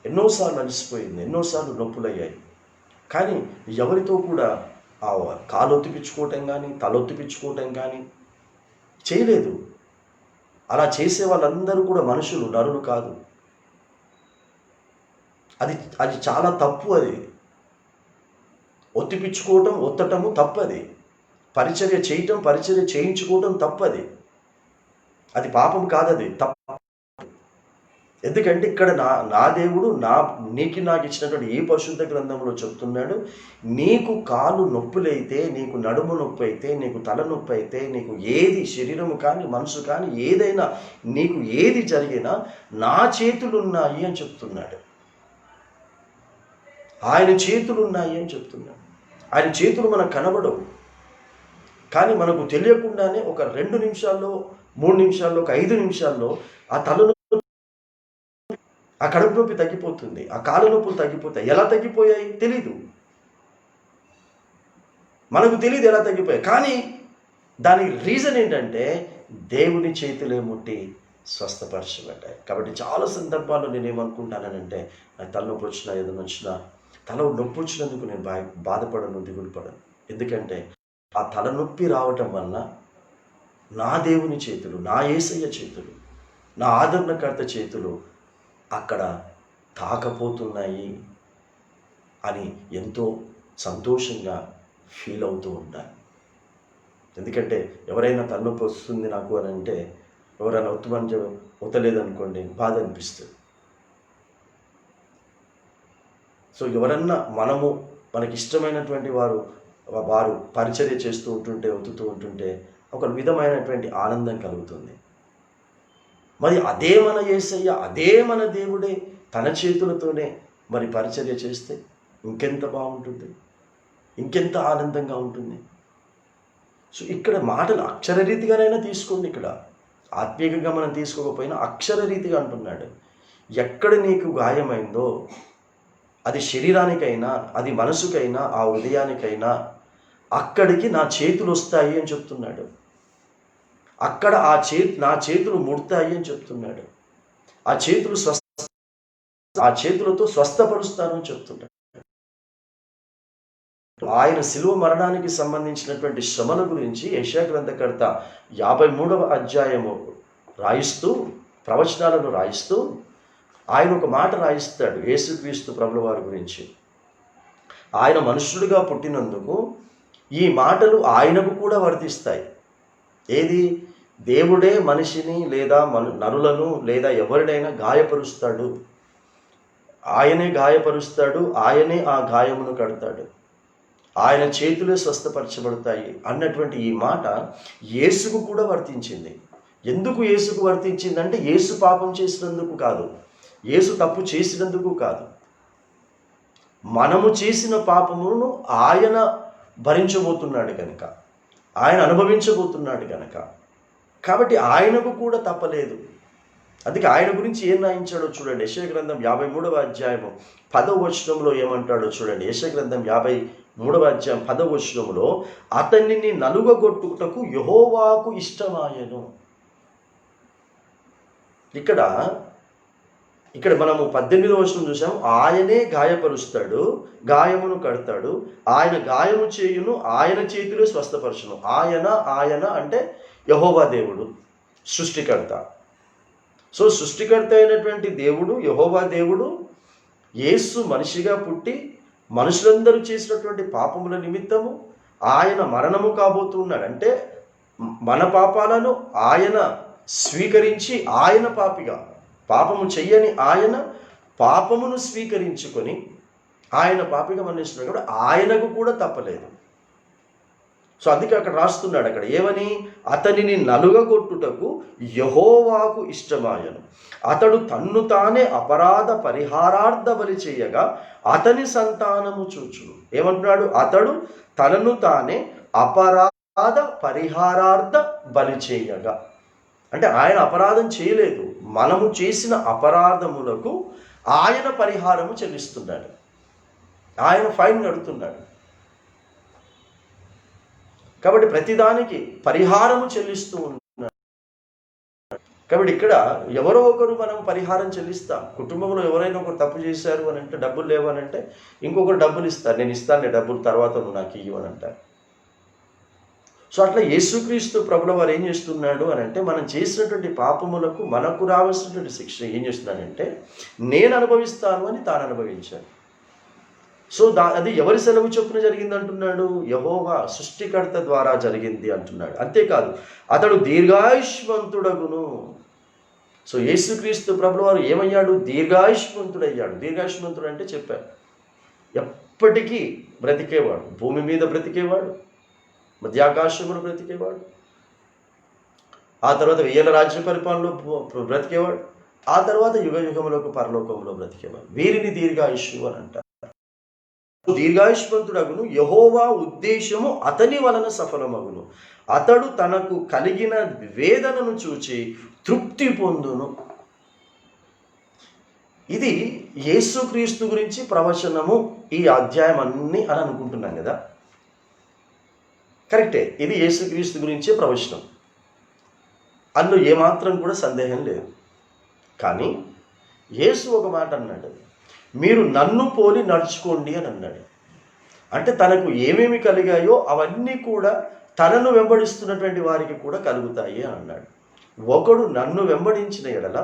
ఎన్నోసార్లు అలసిపోయింది, ఎన్నోసార్లు నొప్పులయ్యాయి. కానీ ఎవరితో కూడా ఆ కాలు ఒత్తిపించుకోవటం కానీ తలొత్తిపించుకోవటం కానీ చేయలేదు. అలా చేసే వాళ్ళందరూ కూడా మనుషులు, నరులు కాదు. అది చాలా తప్పు. అది ఒత్తిపించుకోవటం, ఒత్తటము తప్పది. పరిచర్య చేయటం, పరిచర్య చేయించుకోవటం తప్పది. అది పాపం కాదది, తప్పు. ఎందుకంటే ఇక్కడ నా దేవుడు నాకు ఇచ్చినటువంటి ఈ పరిశుద్ధ గ్రంథంలో చెప్తున్నాడు, నీకు కాలు నొప్పులైతే, నీకు నడుము నొప్పి అయితే, నీకు తలనొప్పి అయితే, నీకు ఏది శరీరము కానీ మనసు కానీ ఏదైనా నీకు ఏది జరిగినా నా చేతులున్నాయి అని చెప్తున్నాడు. ఆయన చేతులున్నాయి అని చెప్తున్నాడు. ఆయన చేతులు మనకు కనబడవు, కానీ మనకు తెలియకుండానే ఒక 2 నిమిషాల్లో, 3 నిమిషాల్లో, ఒక 5 నిమిషాల్లో ఆ తలను, ఆ కడుపు నొప్పి తగ్గిపోతుంది, ఆ కాళ్ళ నొప్పులు తగ్గిపోతాయి. ఎలా తగ్గిపోయాయి తెలీదు, మనకు తెలియదు ఎలా తగ్గిపోయాయి. కానీ దానికి రీజన్ ఏంటంటే దేవుని చేతులే ముట్టి స్వస్థపరచబడ్డాయి. కాబట్టి చాలా సందర్భాల్లో నేనేమనుకుంటానంటే, నాకు తలనొప్పి వచ్చినా, ఏదైనా వచ్చినా, తల నొప్పి వచ్చినందుకు నేను బాధపడను, దిగులు పడను. ఎందుకంటే ఆ తలనొప్పి రావటం వల్ల నా దేవుని చేతులు, నా యేసయ్య చేతులు, నా ఆదరణకర్త చేతులు అక్కడ తాకపోతున్నాయి అని ఎంతో సంతోషంగా ఫీల్ అవుతూ ఉంటాను. ఎందుకంటే ఎవరైనా తలనొప్పి వస్తుంది నాకు అని అంటే, ఎవరైనా ఒత్తలేదనుకోండి, బాధ అనిపిస్తుంది. సో ఎవరన్నా మనకి ఇష్టమైనటువంటి వారు పరిచర్య చేస్తూ ఉంటుంటే, ఒత్తుతూ ఉంటుంటే ఒక విధమైనటువంటి ఆనందం కలుగుతుంది. మరి అదే మన యేసయ్య, అదే మన దేవుడే తన చేతులతోనే మరి పరిచర్య చేస్తే ఇంకెంత బాగుంటుంది, ఇంకెంత ఆనందంగా ఉంటుంది. సో ఇక్కడ మాటలు అక్షరరీతిగానైనా తీసుకోండి. ఇక్కడ ఆత్మీయంగా మనం తీసుకోకపోయినా అక్షరరీతిగా అంటున్నాడు, ఎక్కడ నీకు గాయమైందో, అది శరీరానికైనా, అది మనసుకైనా, ఆ హృదయానికైనా, అక్కడికి నా చేతులు వస్తాయి అని చెప్తున్నాడు. అక్కడ నా చేతులు ముడతాయి అని చెప్తున్నాడు. ఆ చేతులతో స్వస్థపరుస్తాను అని చెప్తున్నాడు. ఆయన శిలువ మరణానికి సంబంధించినటువంటి శ్రమల గురించి యెషయా గ్రంథకర్త 53వ అధ్యాయము రాయిస్తూ, ప్రవచనాలను రాయిస్తూ ఆయన ఒక మాట రాయిస్తాడు యేసుక్రీస్తు ప్రభుల వారి గురించి. ఆయన మనుష్యుడిగా పుట్టినందుకు ఈ మాటలు ఆయనకు కూడా వర్తిస్తాయి. ఏది? దేవుడే మనిషిని లేదా నరులను లేదా ఎవరినైనా గాయపరుస్తాడు, ఆయనే గాయపరుస్తాడు, ఆయనే ఆ గాయమును కడతాడు, ఆయన చేతులే స్వస్థపరచబడతాయి అన్నటువంటి ఈ మాట యేసుకు కూడా వర్తించింది. ఎందుకు యేసుకు వర్తించిందంటే, యేసు పాపం చేసినందుకు కాదు, యేసు తప్పు చేసినందుకు కాదు, మనము చేసిన పాపమును ఆయన భరించబోతున్నాడు కనుక, ఆయన అనుభవించబోతున్నాడు కనుక, కాబట్టి ఆయనకు కూడా తప్పలేదు. అందుకే ఆయన గురించి ఏం రాయించాడో చూడండి. యెషయా గ్రంథం 53వ అధ్యాయము 10వ వచనంలో ఏమంటాడో చూడండి. యెషయా గ్రంథం 53వ అధ్యాయం 10వ వచనంలో, అతనిని నలుగగొట్టుటకు యెహోవాకు ఇష్టమాయెను. ఇక్కడ మనము 18వ వచనం చూసాం. ఆయనే గాయపరుస్తాడు, గాయమును కడతాడు, ఆయన గాయము చేయును, ఆయన చేతిలో స్వస్థపరచును. ఆయన అంటే యెహోవా దేవుడు, సృష్టికర్త. సో సృష్టికర్త అయినటువంటి దేవుడు, యెహోవా దేవుడు, యేసు మనిషిగా పుట్టి మనుషులందరూ చేసినటువంటి పాపముల నిమిత్తము ఆయన మరణము కాబోతున్నాడు. అంటే మన పాపాలను ఆయన స్వీకరించి, ఆయన పాపిగా, పాపము చెయ్యని ఆయన పాపమును స్వీకరించుకొని ఆయన పాపిగా మరణిస్తున్నాడు. కాబట్టి ఆయనకు కూడా తప్పలేదు. సో అందుకే అక్కడ రాస్తున్నాడు, అక్కడ ఏమని, అతనిని నలుగగొట్టుటకు యెహోవాకు ఇష్టమాయను, అతడు తన్ను తానే అపరాధ పరిహారార్థ బలి చేయగా అతని సంతానము చూచును. ఏమంటున్నాడు? అతడు తనను తానే అపరాధ పరిహారార్థ బలి చేయగా, అంటే ఆయన అపరాధం చేయలేదు, మనము చేసిన అపరాధములకు ఆయన పరిహారము చెల్లిస్తున్నాడు, ఆయన ఫైన్ కడుతున్నాడు. కాబట్టి ప్రతిదానికి పరిహారము చెల్లిస్తూ ఉన్నాడు. కాబట్టి ఇక్కడ ఎవరో ఒకరు మనం పరిహారం చెల్లిస్తాం. కుటుంబంలో ఎవరైనా ఒకరు తప్పు చేశారు అని అంటే, డబ్బులు లేవు అని అంటే, ఇంకొకరు డబ్బులు ఇస్తారు. నేను ఇస్తాను డబ్బులు, తర్వాత నువ్వు నాకు ఇవ్వని అంటారు. సో అట్లా యేసుక్రీస్తు ప్రభుల వారు ఏం చేస్తున్నాడు అని అంటే, మనం చేసినటువంటి పాపములకు మనకు రావాల్సినటువంటి శిక్ష ఏం చేస్తున్నాడంటే, నేను అనుభవిస్తాను అని తాను అనుభవించాడు. సో అది ఎవరి సెలవు చొప్పున జరిగింది అంటున్నాడు? యెహోవా సృష్టికర్త ద్వారా జరిగింది అంటున్నాడు. అంతేకాదు, అతడు దీర్ఘాయుష్మంతుడగును. సో యేసుక్రీస్తు ప్రభుల వారు ఏమయ్యాడు? దీర్ఘాయుష్మంతుడయ్యాడు. దీర్ఘాయుష్మంతుడు అంటే చెప్పారు, ఎప్పటికీ బ్రతికేవాడు, భూమి మీద బ్రతికేవాడు, మధ్యాకాశమును బ్రతికేవాడు, ఆ తర్వాత 1000 రాజ్య పరిపాలనలో బ్రతికేవాడు, ఆ తర్వాత యుగ యుగములకు పరలోకంలో బ్రతికేవాడు. వీరిని దీర్ఘాయుష్యు అని అంటారు. దీర్ఘాయుష్మంతుడగును, యెహోవా ఉద్దేశము అతని వలన సఫలమగును, అతడు తనకు కలిగిన వేదనను చూచి తృప్తి పొందును. ఇది యేసుక్రీస్తు గురించి ప్రవచనము, ఈ అధ్యాయం అన్నీ అని అనుకుంటున్నాం కదా. కరెక్టే, ఇది యేసుక్రీస్తు గురించే ప్రవచనం, అందులో ఏమాత్రం కూడా సందేహం లేదు. కానీ యేసు ఒక మాట అన్నాడు, మీరు నన్ను పోలి నడుచుకోండి అని అన్నాడు. అంటే తనకు ఏమేమి కలిగాయో అవన్నీ కూడా తనను వెంబడిస్తున్నటువంటి వారికి కూడా కలుగుతాయి అని అన్నాడు. ఒకడు నన్ను వెంబడించిన ఎడల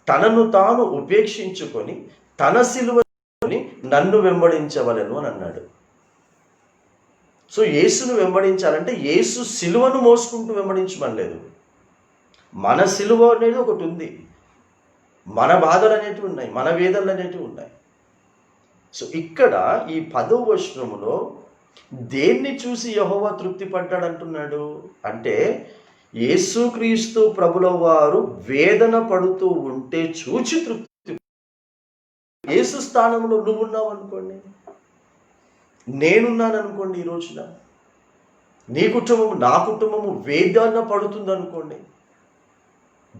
తనను తాను ఉపేక్షించుకొని తన సిలువని నన్ను వెంబడించవలెను అని అన్నాడు. సో యేసును వెంబడించాలంటే యేసు సిలువను మోసుకుంటూ వెంబడించమనలేదు. మన సిలువ అనేది ఒకటి ఉంది, మన బాధలు అనేటివి ఉన్నాయి, మన వేదనలు అనేటివి ఉన్నాయి. సో ఇక్కడ ఈ 10వ వచనములో దేన్ని చూసి యెహోవా తృప్తి పడ్డాడు అంటున్నాడు అంటే, యేసుక్రీస్తు ప్రభుల వారు వేదన పడుతూ ఉంటే చూచి తృప్తి. యేసు స్థానంలో నువ్వున్నావు అనుకోండి, నేనున్నాను అనుకోండి, ఈ రోజున నీ కుటుంబము నా కుటుంబము వేదన పడుతుంది అనుకోండి,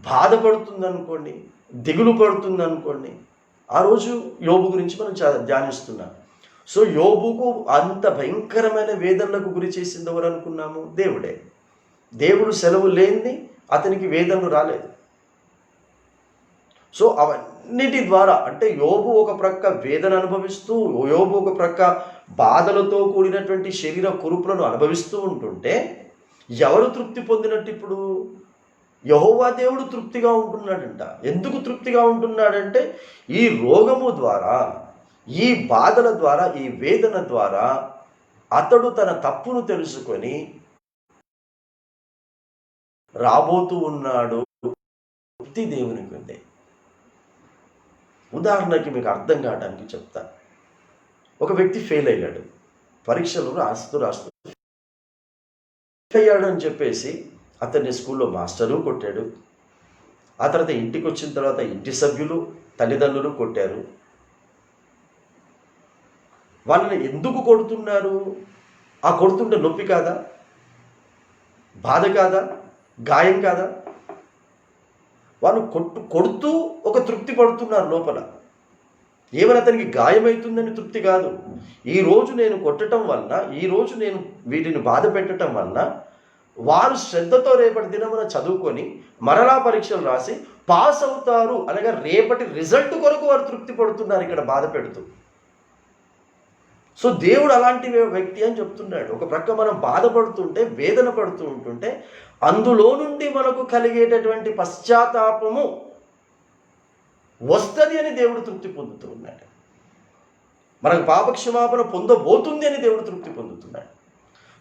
బాధపడుతుంది అనుకోండి, దిగులు పడుతుంది అనుకోండి. ఆ రోజు యోబు గురించి మనం ధ్యానిస్తున్నాం. సో యోబుకు అంత భయంకరమైన వేదనలకు గురి చేసింది ఎవరు అనుకున్నాము? దేవుడే. దేవుడు సెలవు లేనిది అతనికి వేదనలు రాలేదు. సో అవన్నిటి ద్వారా, అంటే యోబు ఒక ప్రక్క వేదన అనుభవిస్తూ, యోబు ఒక ప్రక్క బాధలతో కూడినటువంటి శరీర కురుపులను అనుభవిస్తూ ఉంటుంటే ఎవరు తృప్తి పొందినట్టు? ఇప్పుడు యెహోవా దేవుడు తృప్తిగా ఉంటున్నాడంట. ఎందుకు తృప్తిగా ఉంటున్నాడంటే, ఈ రోగము ద్వారా, ఈ బాధల ద్వారా, ఈ వేదన ద్వారా అతడు తన తప్పును తెలుసుకొని రాబోతూ ఉన్నాడు. తృప్తి దేవునికి ఉంది. ఉదాహరణకి మీకు అర్థం కావడానికి చెప్తాను. ఒక వ్యక్తి ఫెయిల్ అయ్యాడు, పరీక్షలు రాస్తూ అయ్యాడు అని చెప్పేసి అతన్ని స్కూల్లో మాస్టరు కొట్టాడు. ఆ తర్వాత ఇంటికి వచ్చిన తర్వాత ఇంటి సభ్యులు తల్లిదండ్రులు కొట్టారు. వాళ్ళని ఎందుకు కొడుతున్నారు? ఆ కొడుతుంటే నొప్పి కాదా? బాధ కాదా? గాయం కాదా? వాళ్ళు కొడుతూ ఒక తృప్తి పడుతున్నారు లోపల. ఏమైనా అతనికి గాయమవుతుందని తృప్తి కాదు. ఈరోజు నేను కొట్టడం వలన, ఈరోజు నేను వీటిని బాధ పెట్టడం వలన వారు శ్రద్ధతో రేపటి దినమున చదువుకొని మరలా పరీక్షలు రాసి పాస్ అవుతారు అనగా రేపటి రిజల్ట్ కొరకు వారు తృప్తి పడుతున్నారు ఇక్కడ బాధ పెడుతూ. సో దేవుడు అలాంటి వ్యక్తి అని చెప్తున్నాడు. ఒక ప్రక్క మనం బాధపడుతుంటే, వేదన పడుతూ ఉంటుంటే అందులో నుండి మనకు కలిగేటటువంటి పశ్చాత్తాపము వస్తుంది అని దేవుడు తృప్తి పొందుతూ ఉన్నాడు. మనకు పాపక్షమాపణ పొందబోతుంది అని దేవుడు తృప్తి పొందుతున్నాడు.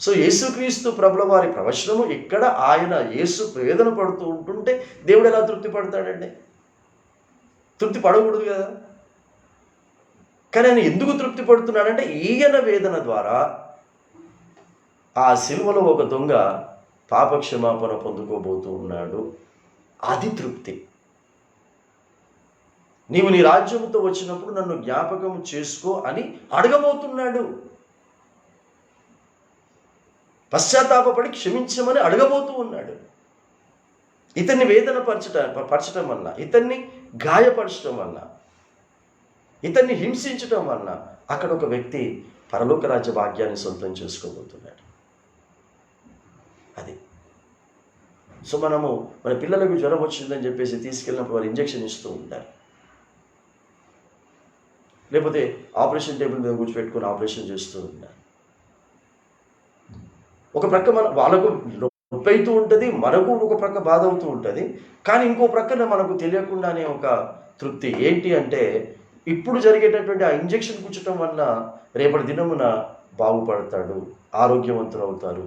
సో యేసుక్రీస్తు ప్రభుల వారి ప్రవచనము ఇక్కడ ఆయన యేసు వేదన పడుతూ ఉంటుంటే దేవుడు ఎలా తృప్తి పడతాడండి? తృప్తి పడకూడదు కదా. కానీ ఆయన ఎందుకు తృప్తి పడుతున్నాడంటే ఈయన వేదన ద్వారా ఆ సిలువలో ఒక దొంగ పాపక్షమాపణ పొందుకోబోతూ ఉన్నాడు. అది తృప్తి. నీవు నీ రాజ్యముతో వచ్చినప్పుడు నన్ను జ్ఞాపకం చేసుకో అని అడగబోతున్నాడు. పశ్చాత్తాపపడి క్షమించమని అడగబోతూ ఉన్నాడు. ఇతన్ని వేదన పరచటం వల్ల, ఇతన్ని గాయపరచడం వల్ల, ఇతన్ని హింసించటం వల్ల అక్కడ ఒక వ్యక్తి పరలోక రాజ్య భాగ్యాన్ని సొంతం చేసుకోబోతున్నాడు. అది. సో మనము మన పిల్లలకు జ్వరం వచ్చిందని చెప్పేసి తీసుకెళ్ళినప్పుడు వారు ఇంజెక్షన్ ఇస్తూ ఉంటారు. లేకపోతే ఆపరేషన్ టేబుల్ మీద కూర్చోపెట్టుకొని ఆపరేషన్ చేస్తూ ఉంటారు. ఒక ప్రక్క వాళ్ళకు నొప్పి అవుతూ ఉంటుంది, మనకు ఒక ప్రక్క బాధ అవుతూ ఉంటుంది. కానీ ఇంకో ప్రక్కన మనకు తెలియకుండానే ఒక తృప్తి ఏంటి అంటే ఇప్పుడు జరిగేటటువంటి ఆ ఇంజెక్షన్ కూర్చోటం వల్ల రేపటి దినమున బాగుపడతాడు, ఆరోగ్యవంతులు అవుతారు,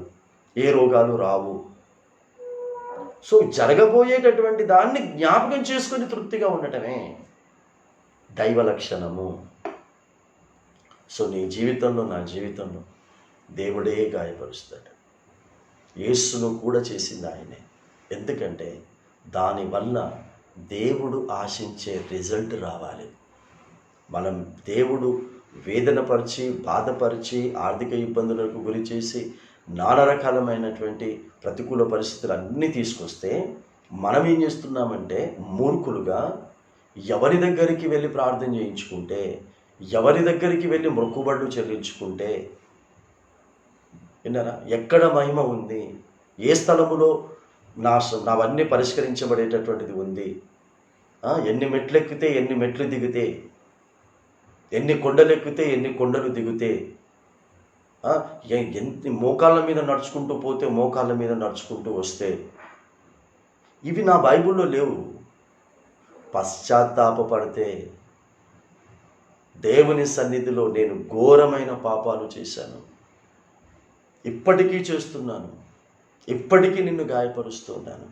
ఏ రోగాలు రావు. సో జరగబోయేటటువంటి దాన్ని జ్ఞాపకం చేసుకొని తృప్తిగా ఉండటమే దైవ లక్షణము. సో నీ జీవితంలో, నా జీవితంలో దేవుడే గాయపరుస్తాడు. యేసును కూడా చేసింది ఆయనే. ఎందుకంటే దానివల్ల దేవుడు ఆశించే రిజల్ట్ రావాలి. మనం దేవుడు వేదనపరిచి, బాధపరిచి, ఆర్థిక ఇబ్బందులకు గురి చేసి, నానా రకాలమైనటువంటి ప్రతికూల పరిస్థితులు అన్నీ తీసుకొస్తే మనం ఏం చేస్తున్నామంటే మూర్ఖులుగా ఎవరి దగ్గరికి వెళ్ళి ప్రార్థన చేయించుకుంటే, ఎవరి దగ్గరికి వెళ్ళి మొక్కుబడులు చెల్లించుకుంటే, విన్నారా, ఎక్కడ మహిమ ఉంది, ఏ స్థలములో నావన్నీ పరిష్కరించబడేటటువంటిది ఉంది, ఎన్ని మెట్లు ఎక్కితే ఎన్ని మెట్లు దిగితే, ఎన్ని కొండలు ఎక్కితే ఎన్ని కొండలు దిగితే, ఎన్ని మోకాళ్ళ మీద నడుచుకుంటూ పోతే మోకాళ్ళ మీద నడుచుకుంటూ వస్తే, ఇవి నా బైబిల్లో లేవు. పశ్చాత్తాపపడితే దేవుని సన్నిధిలో నేను ఘోరమైన పాపాలు చేశాను, ఇప్పటికీ చేస్తున్నాను, ఇప్పటికీ నిన్ను గాయపరుస్తున్నాను,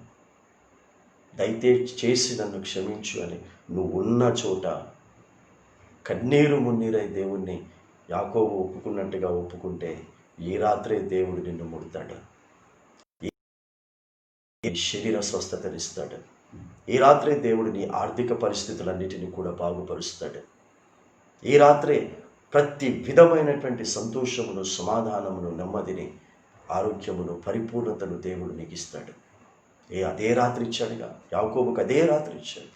దయచేసి చేసి నన్ను క్షమించు అని నువ్వు ఉన్న చోట కన్నీరు మున్నీరై దేవుణ్ణి యాకోబు ఒప్పుకున్నట్టుగా ఒప్పుకుంటే ఈ రాత్రే దేవుడు నిన్ను ముడతాడు, ఈ శరీర స్వస్థతనిస్తాడు. ఈ రాత్రే దేవుడు నీ ఆర్థిక పరిస్థితులన్నిటినీ కూడా బాగుపరుస్తాడు. ఈ రాత్రే ప్రతి విధమైనటువంటి సంతోషమును, సమాధానమును, నెమ్మదిని, ఆరోగ్యమును, పరిపూర్ణతను దేవుడు నీకు ఇస్తాడు. అదే రాత్రి ఇచ్చాడుగా యాకోబుకు, అదే రాత్రి ఇచ్చాడు.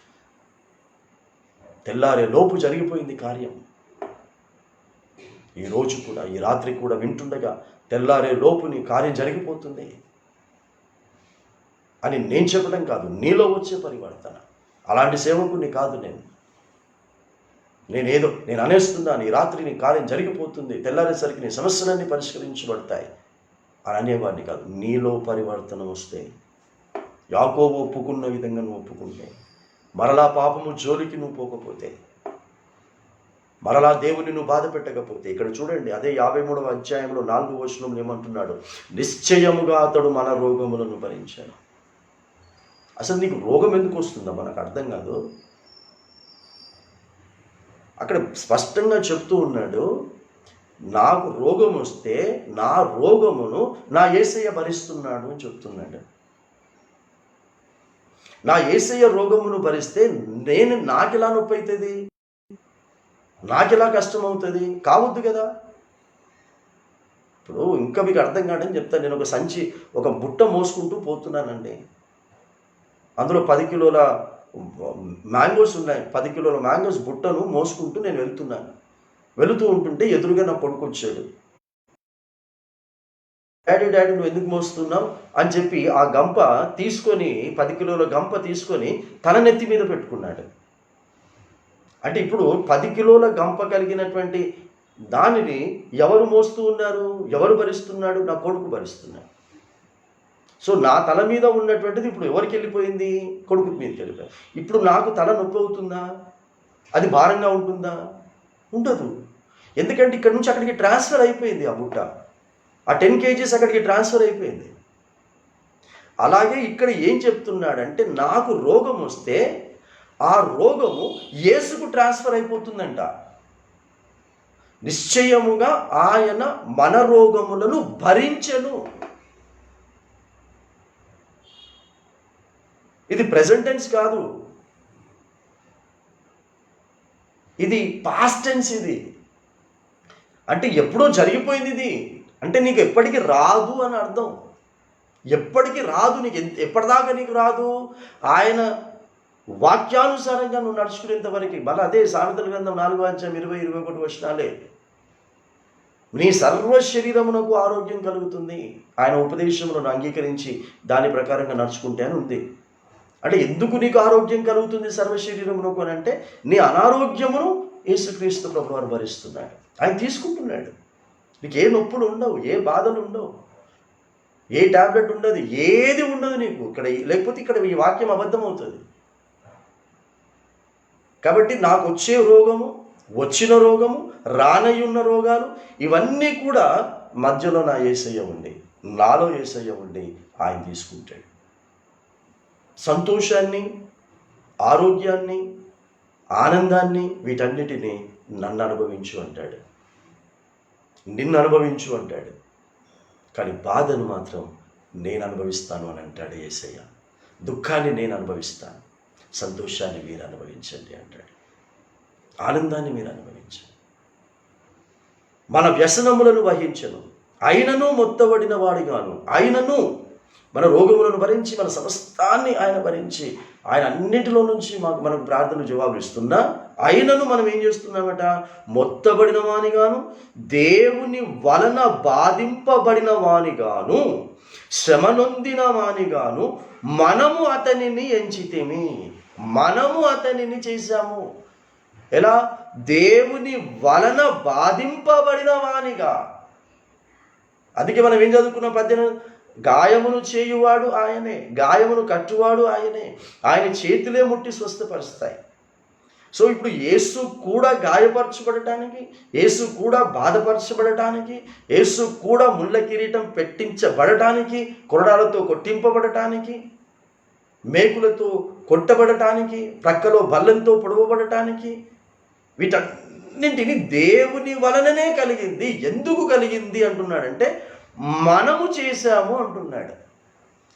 తెల్లారే లోపు జరిగిపోయింది కార్యం. ఈ రోజు కూడా, ఈ రాత్రి కూడా వింటుండగా తెల్లారే లోపు నీ కార్యం జరిగిపోతుంది అని నేను చెప్పడం కాదు, నీలో వచ్చే పరివర్తన. అలాంటి సేవకుని కాదు నేను అనేస్తున్నాను, ఈ రాత్రి నీ కార్యం జరిగిపోతుంది, తెల్లారేసరికి నీ సమస్యలన్నీ పరిష్కరించబడతాయి అని అనేవాడిని కాదు. నీలో పరివర్తన వస్తే, యాకోబు ఒప్పుకున్న విధంగా నువ్వు ఒప్పుకుంటే, మరలా పాపము జోలికి నువ్వు పోకపోతే, మరలా దేవుని నువ్వు బాధ పెట్టకపోతే, ఇక్కడ చూడండి అదే 53వ అధ్యాయంలో 4వ వచనంలో ఏమంటున్నాడు? నిశ్చయముగా అతడు మన రోగములను భరించాడు. అసలు నీకు రోగం ఎందుకు వస్తుందో మనకు అర్థం కాదు. అక్కడ స్పష్టంగా చెప్తూ ఉన్నాడు, నాకు రోగం వస్తే నా రోగమును నా యేసయ్య భరిస్తున్నాడు అని చెప్తున్నాడు. నా యేసయ్య రోగమును భరిస్తే నాకెలా నొప్పి అవుతుంది, నాకెలా కష్టం అవుతుంది? కావద్దు కదా. ఇప్పుడు ఇంకా మీకు అర్థం కాదని చెప్తాను. నేను ఒక బుట్ట మోసుకుంటూ పోతున్నానండి. అందులో 10 కిలోల మ్యాంగోస్ ఉన్నాయి. 10 కిలోల మ్యాంగోస్ బుట్టను మోసుకుంటూ నేను వెళ్తున్నాను. వెళుతూ ఉంటుంటే ఎదురుగా నా కొడుకు వచ్చాడు. డాడీ నువ్వు ఎందుకు మోస్తున్నావు అని చెప్పి ఆ గంప తీసుకొని, 10 కిలోల గంప తీసుకొని తన నెత్తి మీద పెట్టుకున్నాడు. అంటే ఇప్పుడు 10 కిలోల గంప కలిగినటువంటి దానిని ఎవరు మోస్తూ ఉన్నారు? ఎవరు భరిస్తున్నాడు? నా కొడుకు భరిస్తున్నాడు. సో నా తల మీద ఉన్నటువంటిది ఇప్పుడు ఎవరికి వెళ్ళిపోయింది? కొడుకు మీదకి వెళ్ళిపోయింది. ఇప్పుడు నాకు తల నొప్పి అవుతుందా? అది భారంగా ఉంటుందా? ఉండదు. ఎందుకంటే ఇక్కడ నుంచి అక్కడికి ట్రాన్స్ఫర్ అయిపోయింది. ఆ బుట్ట, ఆ 10 kgs అక్కడికి ట్రాన్స్ఫర్ అయిపోయింది. అలాగే ఇక్కడ ఏం చెప్తున్నాడంటే, నాకు రోగం వస్తే ఆ రోగము యేసుకు ట్రాన్స్ఫర్ అయిపోతుందంట. నిశ్చయముగా ఆయన మన రోగములను భరించెను. ఇది ప్రెజెంట్ టెన్స్ కాదు, ఇది పాస్ట్ టెన్స్. ఇది అంటే ఎప్పుడో జరిగిపోయింది. ఇది అంటే నీకు ఎప్పటికీ రాదు అని అర్థం. ఎప్పటికీ రాదు నీకు. ఎప్పటిదాకా నీకు రాదు? ఆయన వాక్యానుసారంగా నువ్వు నడుచుకునేంత వరకు. మళ్ళీ అదే సామెతల గ్రంథం 4:20-21 వచనాలే. నీ సర్వ శరీరమునకు ఆరోగ్యం కలుగుతుంది ఆయన ఉపదేశములను అంగీకరించి దాని ప్రకారంగా నడుచుకుంటే అని ఉంది. అంటే ఎందుకు నీకు ఆరోగ్యం కలుగుతుంది సర్వ శరీరమునకు అని అంటే, నీ అనారోగ్యమును యేసుక్రీస్తు ప్రభువారు భరిస్తున్నాడు. ఆయన తీసుకుంటున్నాడు. నీకు ఏ నొప్పులు ఉండవు, ఏ బాధలు ఉండవు, ఏ టాబ్లెట్ ఉండదు, ఏది ఉండదు నీకు ఇక్కడ. లేకపోతే ఇక్కడ ఈ వాక్యం అబద్ధం అవుతుంది. కాబట్టి నాకు వచ్చే రోగము, వచ్చిన రోగము, రానయ్యున్న రోగాలు ఇవన్నీ కూడా మధ్యలో నా యేసయ్య ఉండి, నాలో యేసయ్య ఉండి ఆయన తీసుకుంటాడు. సంతోషాన్ని, ఆరోగ్యాన్ని, ఆనందాన్ని, వీటన్నిటినీ నన్ను అనుభవించు అంటాడు, నిన్ను అనుభవించు అంటాడు. కానీ బాధను మాత్రం నేను అనుభవిస్తాను అని అంటాడు యేసయ్య. దుఃఖాన్ని నేను అనుభవిస్తాను, సంతోషాన్ని మీరు అనుభవించండి అంటాడు. ఆనందాన్ని మీరు అనుభవించండి. మన వ్యసనములను వహించను, ఆయనను మొత్తబడిన వాడిగాను, ఆయనను మన రోగములను భరించి, మన సమస్తాన్ని ఆయన భరించి, ఆయన అన్నింటిలో నుంచి మనకు ప్రార్థన జవాబు ఇస్తున్నా, ఆయనను మనం ఏం చేస్తున్నామట? మొత్తబడిన వానిగాను, దేవుని వలన బాధింపబడిన వానిగాను, శ్రమ నొందిన వానిగాను మనము అతనిని ఎంచితిమి. మనము అతనిని చేశాము. ఎలా? దేవుని వలన బాధింపబడిన వానిగా. అందుకే మనం ఏం చదువుకున్నాం? 18 గాయమును చేయువాడు ఆయనే, గాయమును కట్టువాడు ఆయనే, ఆయన చేతులే ముట్టి స్వస్థపరుస్తాయి. సో ఇప్పుడు యేసు కూడా గాయపరచబడటానికి, యేసు కూడా బాధపరచబడటానికి, యేసు కూడా ముళ్ళ కిరీటం పెట్టించబడటానికి, కొరడాలతో కొట్టింపబడటానికి, మేకులతో కొట్టబడటానికి, ప్రక్కలో బల్లంతో పొడవబడటానికి, వీటన్నింటినీ దేవుని వలననే కలిగింది. ఎందుకు కలిగింది అంటున్నాడంటే, మనము చేశాము అంటున్నాడు.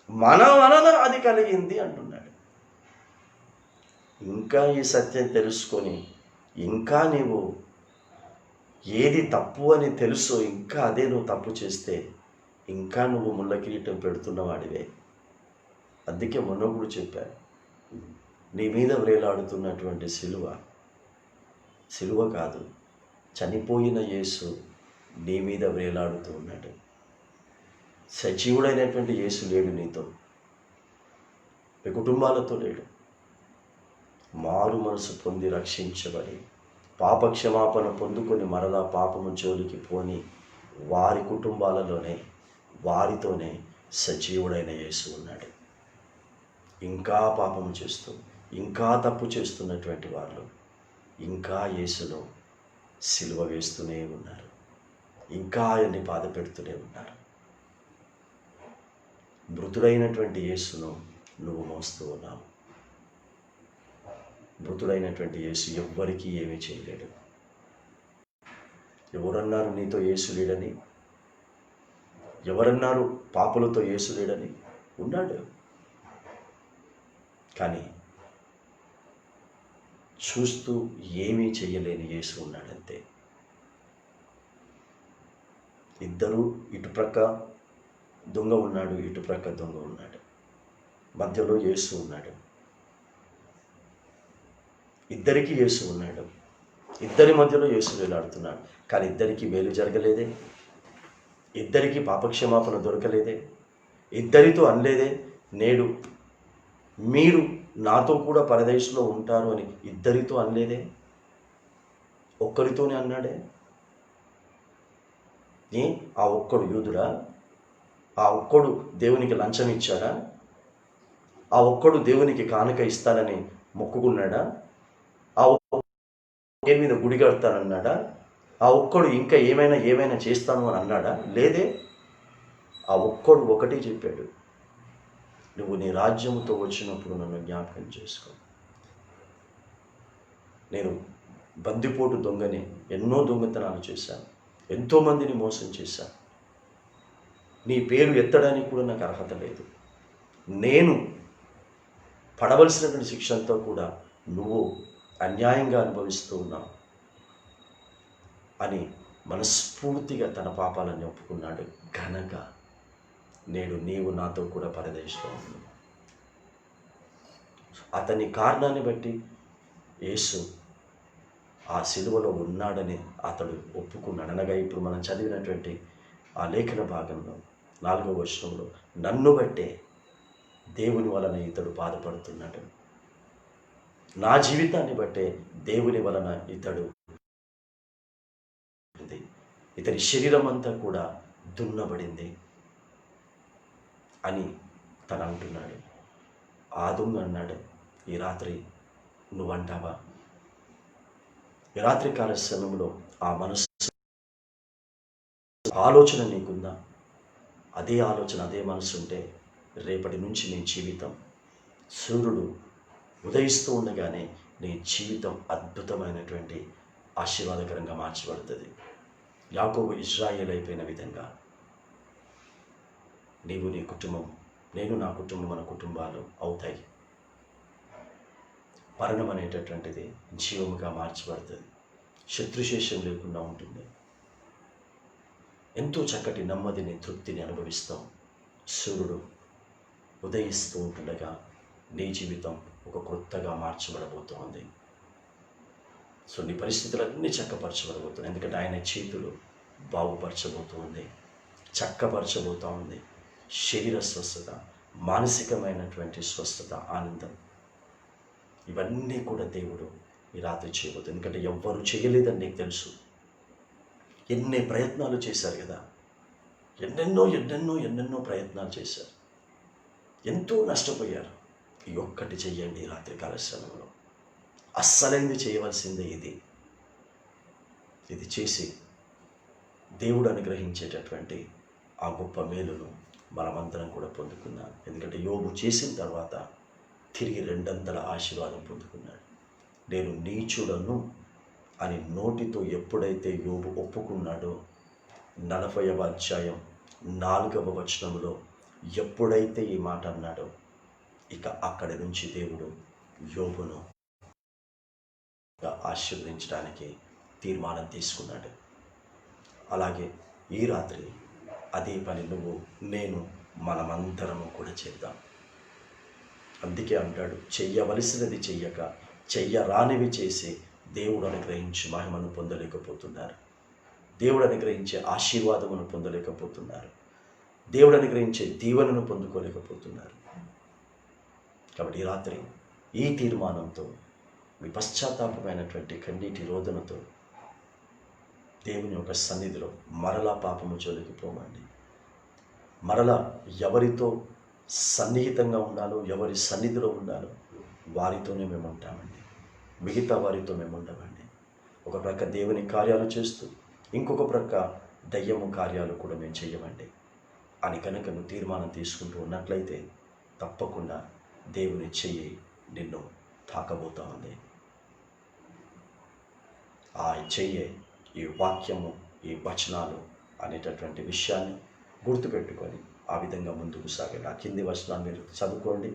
మన వలన అది కలిగింది అంటున్నాడు. ఇంకా ఈ సత్యం తెలుసుకొని, ఇంకా నీవు ఏది తప్పు అని తెలుసో, ఇంకా అదే నువ్వు తప్పు చేస్తే, ఇంకా నువ్వు ముళ్ళ కిరీటం పెడుతున్నవాడివే. అందుకే మొన్న కూడా చెప్పాను, నీ మీద వ్రేలాడుతున్నటువంటి సిలువ కాదు, చనిపోయిన యేసు నీ మీద వ్రేలాడుతూ ఉన్నాడు. సజీవుడైనటువంటి యేసు లేడు నీతో, మీ కుటుంబాలతో లేడు. మారు మనసు పొంది రక్షించబడి పాపక్షమాపణ పొందుకొని మరలా పాపము జోలికి పోని వారి కుటుంబాలలోనే, వారితోనే సజీవుడైన యేసు ఉన్నాడు. ఇంకా పాపము చేస్తూ, ఇంకా తప్పు చేస్తున్నటువంటి వాళ్ళు ఇంకా యేసులో సిలువ వేస్తూనే ఉన్నారు, ఇంకా ఆయన్ని బాధ పెడుతూనే ఉన్నారు. మృతుడైనటువంటి యేసును నువ్వు మోస్తూ ఉన్నావు. మృతుడైనటువంటి యేసు ఎవ్వరికీ ఏమీ చేయలేడు. ఎవరన్నారు నీతో యేసు లేడని? ఎవరన్నారు పాపులతో యేసు లేడని? ఉన్నాడు. కానీ చూస్తూ ఏమీ చెయ్యలేని యేసు ఉన్నాడంతే. ఇద్దరు ఇటుప్రక్క దొంగ ఉన్నాడు, ఇటుప్రక్క దొంగ ఉన్నాడు, మధ్యలో యేసు ఉన్నాడు. ఇద్దరికి యేసు ఉన్నాడు, ఇద్దరి మధ్యలో యేసు వేలాడుతున్నాడు. కానీ ఇద్దరికి మేలు జరగలేదే, ఇద్దరికి పాపక్షమాపణ దొరకలేదే, ఇద్దరితో అనలేదే నేడు మీరు నాతో కూడా పరదేశంలో ఉంటారు అని ఇద్దరితో అనలేదే, ఒక్కరితోనే అన్నాడే. ఆ ఒక్కడు యూదుడా? ఆ ఒక్కడు దేవునికి లంచం ఇచ్చాడా? ఆ ఒక్కడు దేవునికి కానుక ఇస్తానని మొక్కుకున్నాడా? ఆ ఒక్క మీద గుడి కడతానన్నాడా? ఆ ఒక్కడు ఇంకా ఏమైనా చేస్తాను అని అన్నాడా? లేదే. ఆ ఒక్కడు ఒకటి చెప్పాడు, నువ్వు నీ రాజ్యముతో వచ్చినప్పుడు నన్ను జ్ఞాపకం చేసుకో. నేను బందిపోటు దొంగని, ఎన్నో దొంగతనాలు చేశాను, ఎంతోమందిని మోసం చేశాను. నీ పేరు ఎత్తడానికి కూడా నాకు అర్హత లేదు. నేను పడవలసినటువంటి శిక్ష అంతా కూడా నువ్వు అన్యాయంగా అనుభవిస్తూ ఉన్నావు అని మనస్ఫూర్తిగా తన పాపాలని ఒప్పుకున్నాడు గనక నేడు నీవు నాతో కూడా పరదేశంలో ఉన్నావు. అతని కారణాన్ని బట్టి యేసు ఆ సిలువలో ఉన్నాడని అతడు ఒప్పుకున్నాడు. అనగా ఇప్పుడు మనం చదివినటువంటి ఆ లేఖన భాగంలో 4వ వచనంలో నన్ను బట్టే దేవుని వలన ఇతడు బాధపడుతున్నాడు, నా జీవితాన్ని బట్టే దేవుని వలన ఇతడి శరీరం అంతా కూడా దున్నబడింది అని తను అంటున్నాడు. ఆ దొంగ అన్నాడు, ఈ రాత్రి నువ్వంటావా? ఈ రాత్రి కాల సమయంలో ఆ మనసు ఆలోచన నీకుందా? అదే ఆలోచన, అదే మనసు ఉంటే రేపటి నుంచి నీ జీవితం సూర్యుడు ఉదయిస్తూ ఉండగానే నీ జీవితం అద్భుతమైనటువంటి ఆశీర్వాదకరంగా మార్చబడుతుంది. యాకోబు ఇశ్రాయేలు అయిపోయిన విధంగా నీవు నీ కుటుంబం, నేను నా కుటుంబం, మన కుటుంబాలు అవుతాయి. మరణం అనేటటువంటిది జీవముగా మార్చబడుతుంది, శత్రుశేషం లేకుండా ఉంటుంది. ఎంతో చక్కటి నెమ్మదిని, తృప్తిని అనుభవిస్తాం. సూర్యుడు ఉదయిస్తూ ఉంటుండగా నీ జీవితం ఒక క్రొత్తగా మార్చబడబోతోంది. సో నీ పరిస్థితులన్నీ చక్కపరచబడబోతున్నాయి. ఎందుకంటే ఆయన చేతులు బాగుపరచబోతూ ఉంది, చక్కపరచబోతూ ఉంది. శరీర స్వస్థత, మానసికమైనటువంటి స్వస్థత, ఆనందం, ఇవన్నీ కూడా దేవుడు ఈ రాత్రి చేయబోతుంది. ఎందుకంటే ఎవ్వరు చేయలేదని నీకు తెలుసు. ఎన్ని ప్రయత్నాలు చేశారు కదా, ఎన్నెన్నో ప్రయత్నాలు చేశారు, ఎంతో నష్టపోయారు. ఈ ఒక్కటి చెయ్యండి ఈ రాత్రి కాలశ్రమంలో. అస్సలైంది చేయవలసిందే ఇది చేసి దేవుడు అనుగ్రహించేటటువంటి ఆ గొప్ప మేలును మనమందరం కూడా పొందుకున్నాం. ఎందుకంటే యోబు చేసిన తర్వాత తిరిగి 2 ఆశీర్వాదం పొందుకున్నాడు. నేను నీచుడను అని నోటితో ఎప్పుడైతే యోబు ఒప్పుకున్నాడో 40వ అధ్యాయం 4వ వచనంలో ఎప్పుడైతే ఈ మాట అన్నాడో ఇక అక్కడి నుంచి దేవుడు యోబును ఆశీర్వదించడానికి తీర్మానం తీసుకున్నాడు. అలాగే ఈ రాత్రి అదే పని నువ్వు, నేను, మనమందరము కూడా చేద్దాం. అందుకే అంటాడు, చెయ్యవలసినది చెయ్యక చెయ్యరానివి చేసి దేవుడు అనుగ్రహించి మహిమను పొందలేకపోతున్నారు, దేవుడు అనుగ్రహించే ఆశీర్వాదమును పొందలేకపోతున్నారు, దేవుడు అనుగ్రహించే దీవెనను పొందుకోలేకపోతున్నారు. కాబట్టి ఈ రాత్రి ఈ తీర్మానంతో, మీ పశ్చాత్తాపమైనటువంటి కన్నీటి రోదనతో దేవుని యొక్క సన్నిధిలో మరలా పాపము జోలికి పోమండి. మరలా ఎవరితో సన్నిహితంగా ఉండాలో, ఎవరి సన్నిధిలో ఉండాలో వారితోనే మేము ఉంటామండి, మిగతా వారితో మేము ఉండమండి. ఒక ప్రక్క దేవుని కార్యాలు చేస్తూ ఇంకొక ప్రక్క దయ్యము కార్యాలు కూడా మేము చేయమండి అని కనుక నువ్వు తీర్మానం తీసుకుంటూ ఉన్నట్లయితే తప్పకుండా దేవుని చెయ్యి నిన్ను తాకబోతా ఉంది. ఆ చెయ్యే ఈ వాక్యము, ఈ వచనాలు అనేటటువంటి విషయాన్ని గుర్తుపెట్టుకొని ఆ విధంగా ముందుకు సాగండి. ఆ కింది వచనాన్ని మీరు చదువుకోండి.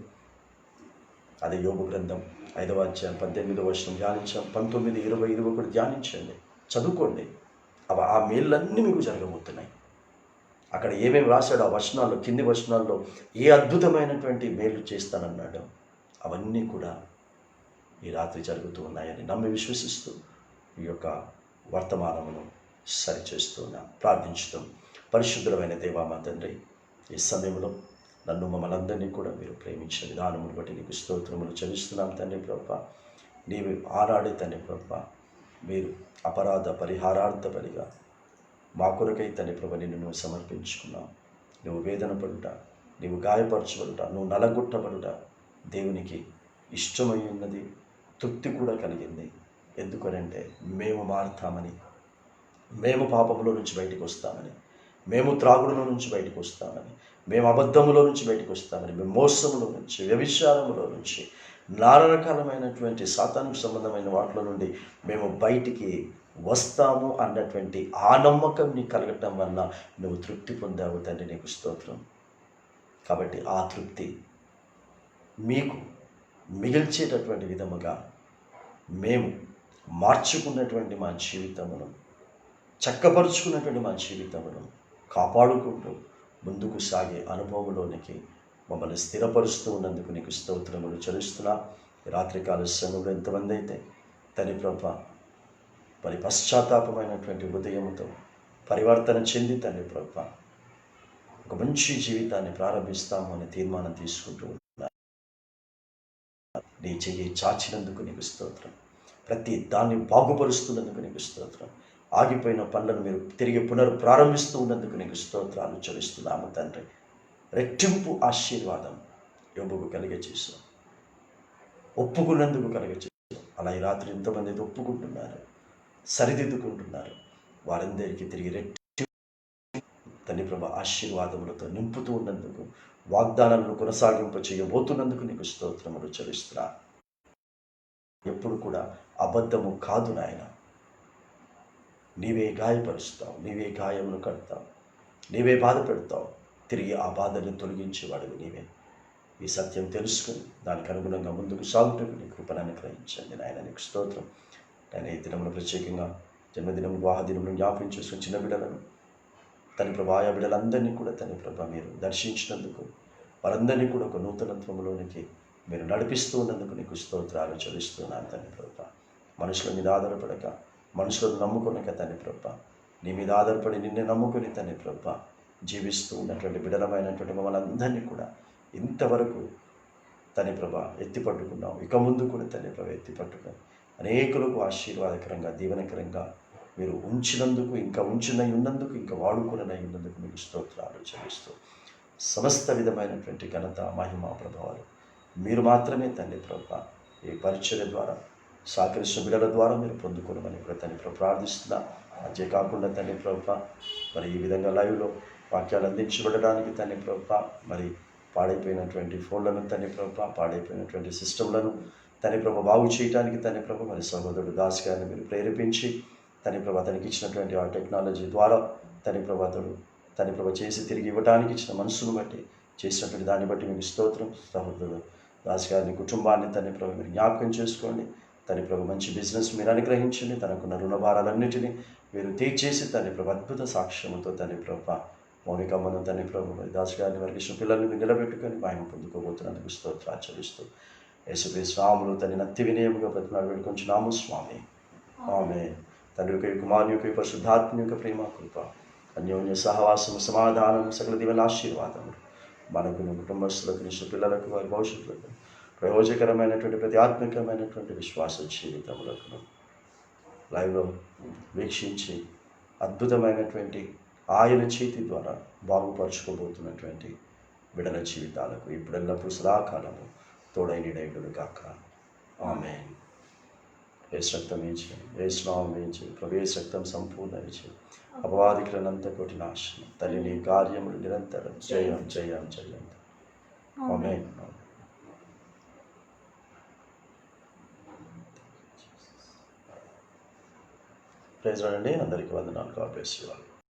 అదే యోబు గ్రంథం 5వ అధ్యాయం 18వ వచనం ధ్యానించాం. 19, 20, 21 ధ్యానించండి, చదువుకోండి. ఆ మేళ్ళన్నీ మీకు జరగబోతున్నాయి. అక్కడ ఏమేమి రాశాడో ఆ వచనాల్లో, కింది వచనాల్లో ఏ అద్భుతమైనటువంటి మేలు చేస్తానన్నాడో అవన్నీ కూడా ఈ రాత్రి జరుగుతూ ఉన్నాయని నమ్మి విశ్వసిస్తూ ఈ యొక్క వర్తమానమును సరిచేస్తున్నాం. ప్రార్థించుతాం. పరిశుద్ధమైన దేవా మా తండ్రి, ఈ సమయంలో నన్ను మమ్మల్ని అందరినీ కూడా మీరు ప్రేమించిన విధానమును బట్టి నీకు స్తోత్రములు చెల్లిస్తున్నాం తండ్రి ప్రభా. నీవు ఆనాడే తండ్రి ప్రభా మీరు అపరాధ పరిహారార్థ బలిగా మా కొరకై తండ్రి ప్రభ నిన్ను నువ్వు సమర్పించుకున్నావు. నువ్వు వేదన పడుట, నీవు గాయపరచబడుట, నువ్వు నలగొట్టబడుట దేవునికి ఇష్టమై ఉన్నది, తృప్తి కూడా కలిగింది. ఎందుకనంటే మేము మారుతామని, మేము పాపములో నుంచి బయటకు వస్తామని, మేము త్రాగుడులో నుంచి బయటకు వస్తామని, మేము అబద్ధములో నుంచి బయటకు వస్తామని, మేము మోసములో నుంచి, వ్యభిచారములో నుంచి, నానా రకాలమైనటువంటి సాతానుకు సంబంధమైన వాటిలో నుండి మేము బయటికి వస్తాము అన్నటువంటి ఆ నమ్మకం నీకు కలగటం వల్ల నువ్వు తృప్తి పొందావు తండ్రి, నీకు స్తోత్రం. కాబట్టి ఆ తృప్తి మీకు మిగిల్చేటటువంటి విధముగా మేము మార్చుకున్నటువంటి మా జీవితమును, చక్కపరుచుకున్నటువంటి మా జీవితమును కాపాడుకుంటూ ముందుకు సాగే అనుభవంలోనికి మమ్మల్ని స్థిరపరుస్తూ ఉన్నందుకు నీకు స్తోత్రములు చెల్లిస్తున్నా. రాత్రికాల సమయంలో ఎంతమంది అయితే తండ్రి ప్రభా మరి పశ్చాత్తాపమైనటువంటి హృదయంతో పరివర్తన చెంది తండ్రి ప్రభా ఒక మంచి జీవితాన్ని ప్రారంభిస్తాము అనే తీర్మానం తీసుకుంటూ ఉన్నారు. నీ చెయ్యి చాచినందుకు నీకు స్తోత్రం. ప్రతి దాన్ని బాగుపరుస్తున్నందుకు నీకు స్తోత్రం. ఆగిపోయిన పనులను మీరు తిరిగి ప్రారంభిస్తూ ఉన్నందుకు నీకు స్తోత్రాలు చెల్లిస్తున్నాము తండ్రి. రెట్టింపు ఆశీర్వాదం యోబుకు కలిగచేసాం, ఒప్పుకున్నందుకు కలిగచేసాం. అలా ఈ రాత్రి ఎంతమంది అయితే ఒప్పుకుంటున్నారు, సరిదిద్దుకుంటున్నారు, వారందరికీ తిరిగి రెట్టింపు తండ్రి ప్రభ ఆశీర్వాదములతో నింపుతూ ఉన్నందుకు, వాగ్దానాలను కొనసాగింప చేయబోతున్నందుకు నీకు స్తోత్రములు చెల్లిస్తున్నా. ఎప్పుడు కూడా అబద్ధము కాదు నాయన. నీవే గాయపరుస్తావు, నీవే గాయమును కడతావు, నీవే బాధ పెడతావు, తిరిగి ఆ బాధను తొలగించేవాడు నీవే. ఈ సత్యం తెలుసుకుని దానికి అనుగుణంగా ముందుకు సాగుటకు నీ కృపను అనుగ్రహించండి నాయన. నీకు స్తోత్రం. నేను ఈ దినమును ప్రత్యేకంగా జన్మదినం, వివాహ దినమును జ్ఞాపకం చేసుకుని చిన్న బిడ్డలను తండ్రి ప్రభా, ఆయా బిడ్డలందరినీ కూడా తండ్రి ప్రభా మీరు దర్శించినందుకు, వారందరినీ కూడా ఒక నూతనత్వంలోనికి మీరు నడిపిస్తూ ఉన్నందుకు నీకు స్తోత్రాలు చెల్లిస్తున్నాను తండ్రి ప్రభా. మనుషుల మీద ఆధారపడక, మనుషులను నమ్ముకునక తండ్రి ప్రభా, నీ మీద ఆధారపడి నిన్నే నమ్ముకుని తండ్రి ప్రభా జీవిస్తూ ఉన్నటువంటి బిడలమైనటువంటి మమ్మల్ని అందరినీ కూడా ఇంతవరకు తండ్రి ప్రభా ఎత్తిపట్టుకున్నావు. ఇక ముందు కూడా తండ్రి ప్రభా ఎత్తిపట్టుకుని అనేకులకు ఆశీర్వాదకరంగా, దీవెనకరంగా మీరు ఉంచినందుకు, ఇంకా ఉంచినై ఉన్నందుకు, ఇంకా వాడుకునై ఉన్నందుకు మీకు స్తోత్రాలు చెల్లిస్తూ, సమస్త విధమైనటువంటి ఘనత, మహిమ, ప్రభావాలు మీరు మాత్రమే తండ్రి ప్రభా ఈ పరిచర్య ద్వారా సహకరించిన బిడ్డల ద్వారా మీరు పొందుకోవమని తండ్రి ప్రభా ప్రార్థిస్తున్నా. అంతే కాకుండా తండ్రి ప్రభా మరి ఈ విధంగా లైవ్లో వాక్యాలు అందించబడడానికి తండ్రి ప్రభా మరి పాడైపోయినటువంటి ఫోన్లను తండ్రి ప్రభా, పాడైపోయినటువంటి సిస్టంలను తండ్రి ప్రభా బాగు చేయడానికి తండ్రి ప్రభా మరి సహోదరుడు దాస్ గారిని మీరు ప్రేరేపించి తండ్రి ప్రభా తనకి ఇచ్చినటువంటి ఆ టెక్నాలజీ ద్వారా తండ్రి ప్రభా చేసి తిరిగి ఇవ్వడానికి ఇచ్చిన మనసును బట్టి, చేసినటువంటి దాన్ని బట్టి మీకు స్తోత్రం. సహోదరుడు దాస్ గారిని, కుటుంబాన్ని తండ్రి ప్రభా మీరు జ్ఞాపకం చేసుకోండి. తండ్రి ప్రభు మంచి బిజినెస్ మీరు అనుగ్రహించండి. తనకున్న రుణభారాలన్నిటినీ మీరు తీర్చేసి తండ్రి ప్రభు అద్భుత సాక్ష్యముతో తండ్రి ప్రభా మౌనికమ్మను తండ్రి ప్రభు మరి దాస్ గారిని, వారికి ఇచ్చిన పిల్లల్ని మీరు నిలబెట్టుకొని మహిమ పొందుకోబోతున్నందుకు స్తోత్రాలు చెల్లిస్తూ యేసుక్రీస్తు నామములో తండ్రి నత్తి వినయముగా బ్రతిమాలు వేడుకొంచున్నాము స్వామి. ఆమె తండ్రి యొక్క కుమారుని యొక్క పరిశుద్ధాత్మ యొక్క ప్రేమ, కృప, అన్యోన్య సహవాసము, సమాధానం, సకల దీవెన ఆశీర్వాదములు మనకును, కుటుంబస్తులకు, నిష్ఠ పిల్లలకు, వారి భవిష్యత్తులకు ప్రయోజకరమైనటువంటి ప్రతి ఆత్మికమైనటువంటి విశ్వాస జీవితములకు లైవ్లో వీక్షించి అద్భుతమైనటువంటి ఆయన చేతి ద్వారా బాగుపరుచుకోబోతున్నటువంటి బిడ్డల జీవితాలకు ఇప్పుడు ఎల్లప్పుడూ సదాకాలము తోడై నీడైండును గాక. ఆమేన్. యేసు రక్తం ఇచ్చి, యేసు నామం ఇచ్చి, ప్రభు యేసు రక్తం సంపూర్ణ ఇచ్చి, అపవాదికులనంత కోటి నాశనం, తల్లి నీ కార్యములు నిరంతరం జయం జయం జయం. ఆమేన్. ప్రైజ్ రాండి. అందరికీ వందనాలు. God bless you all.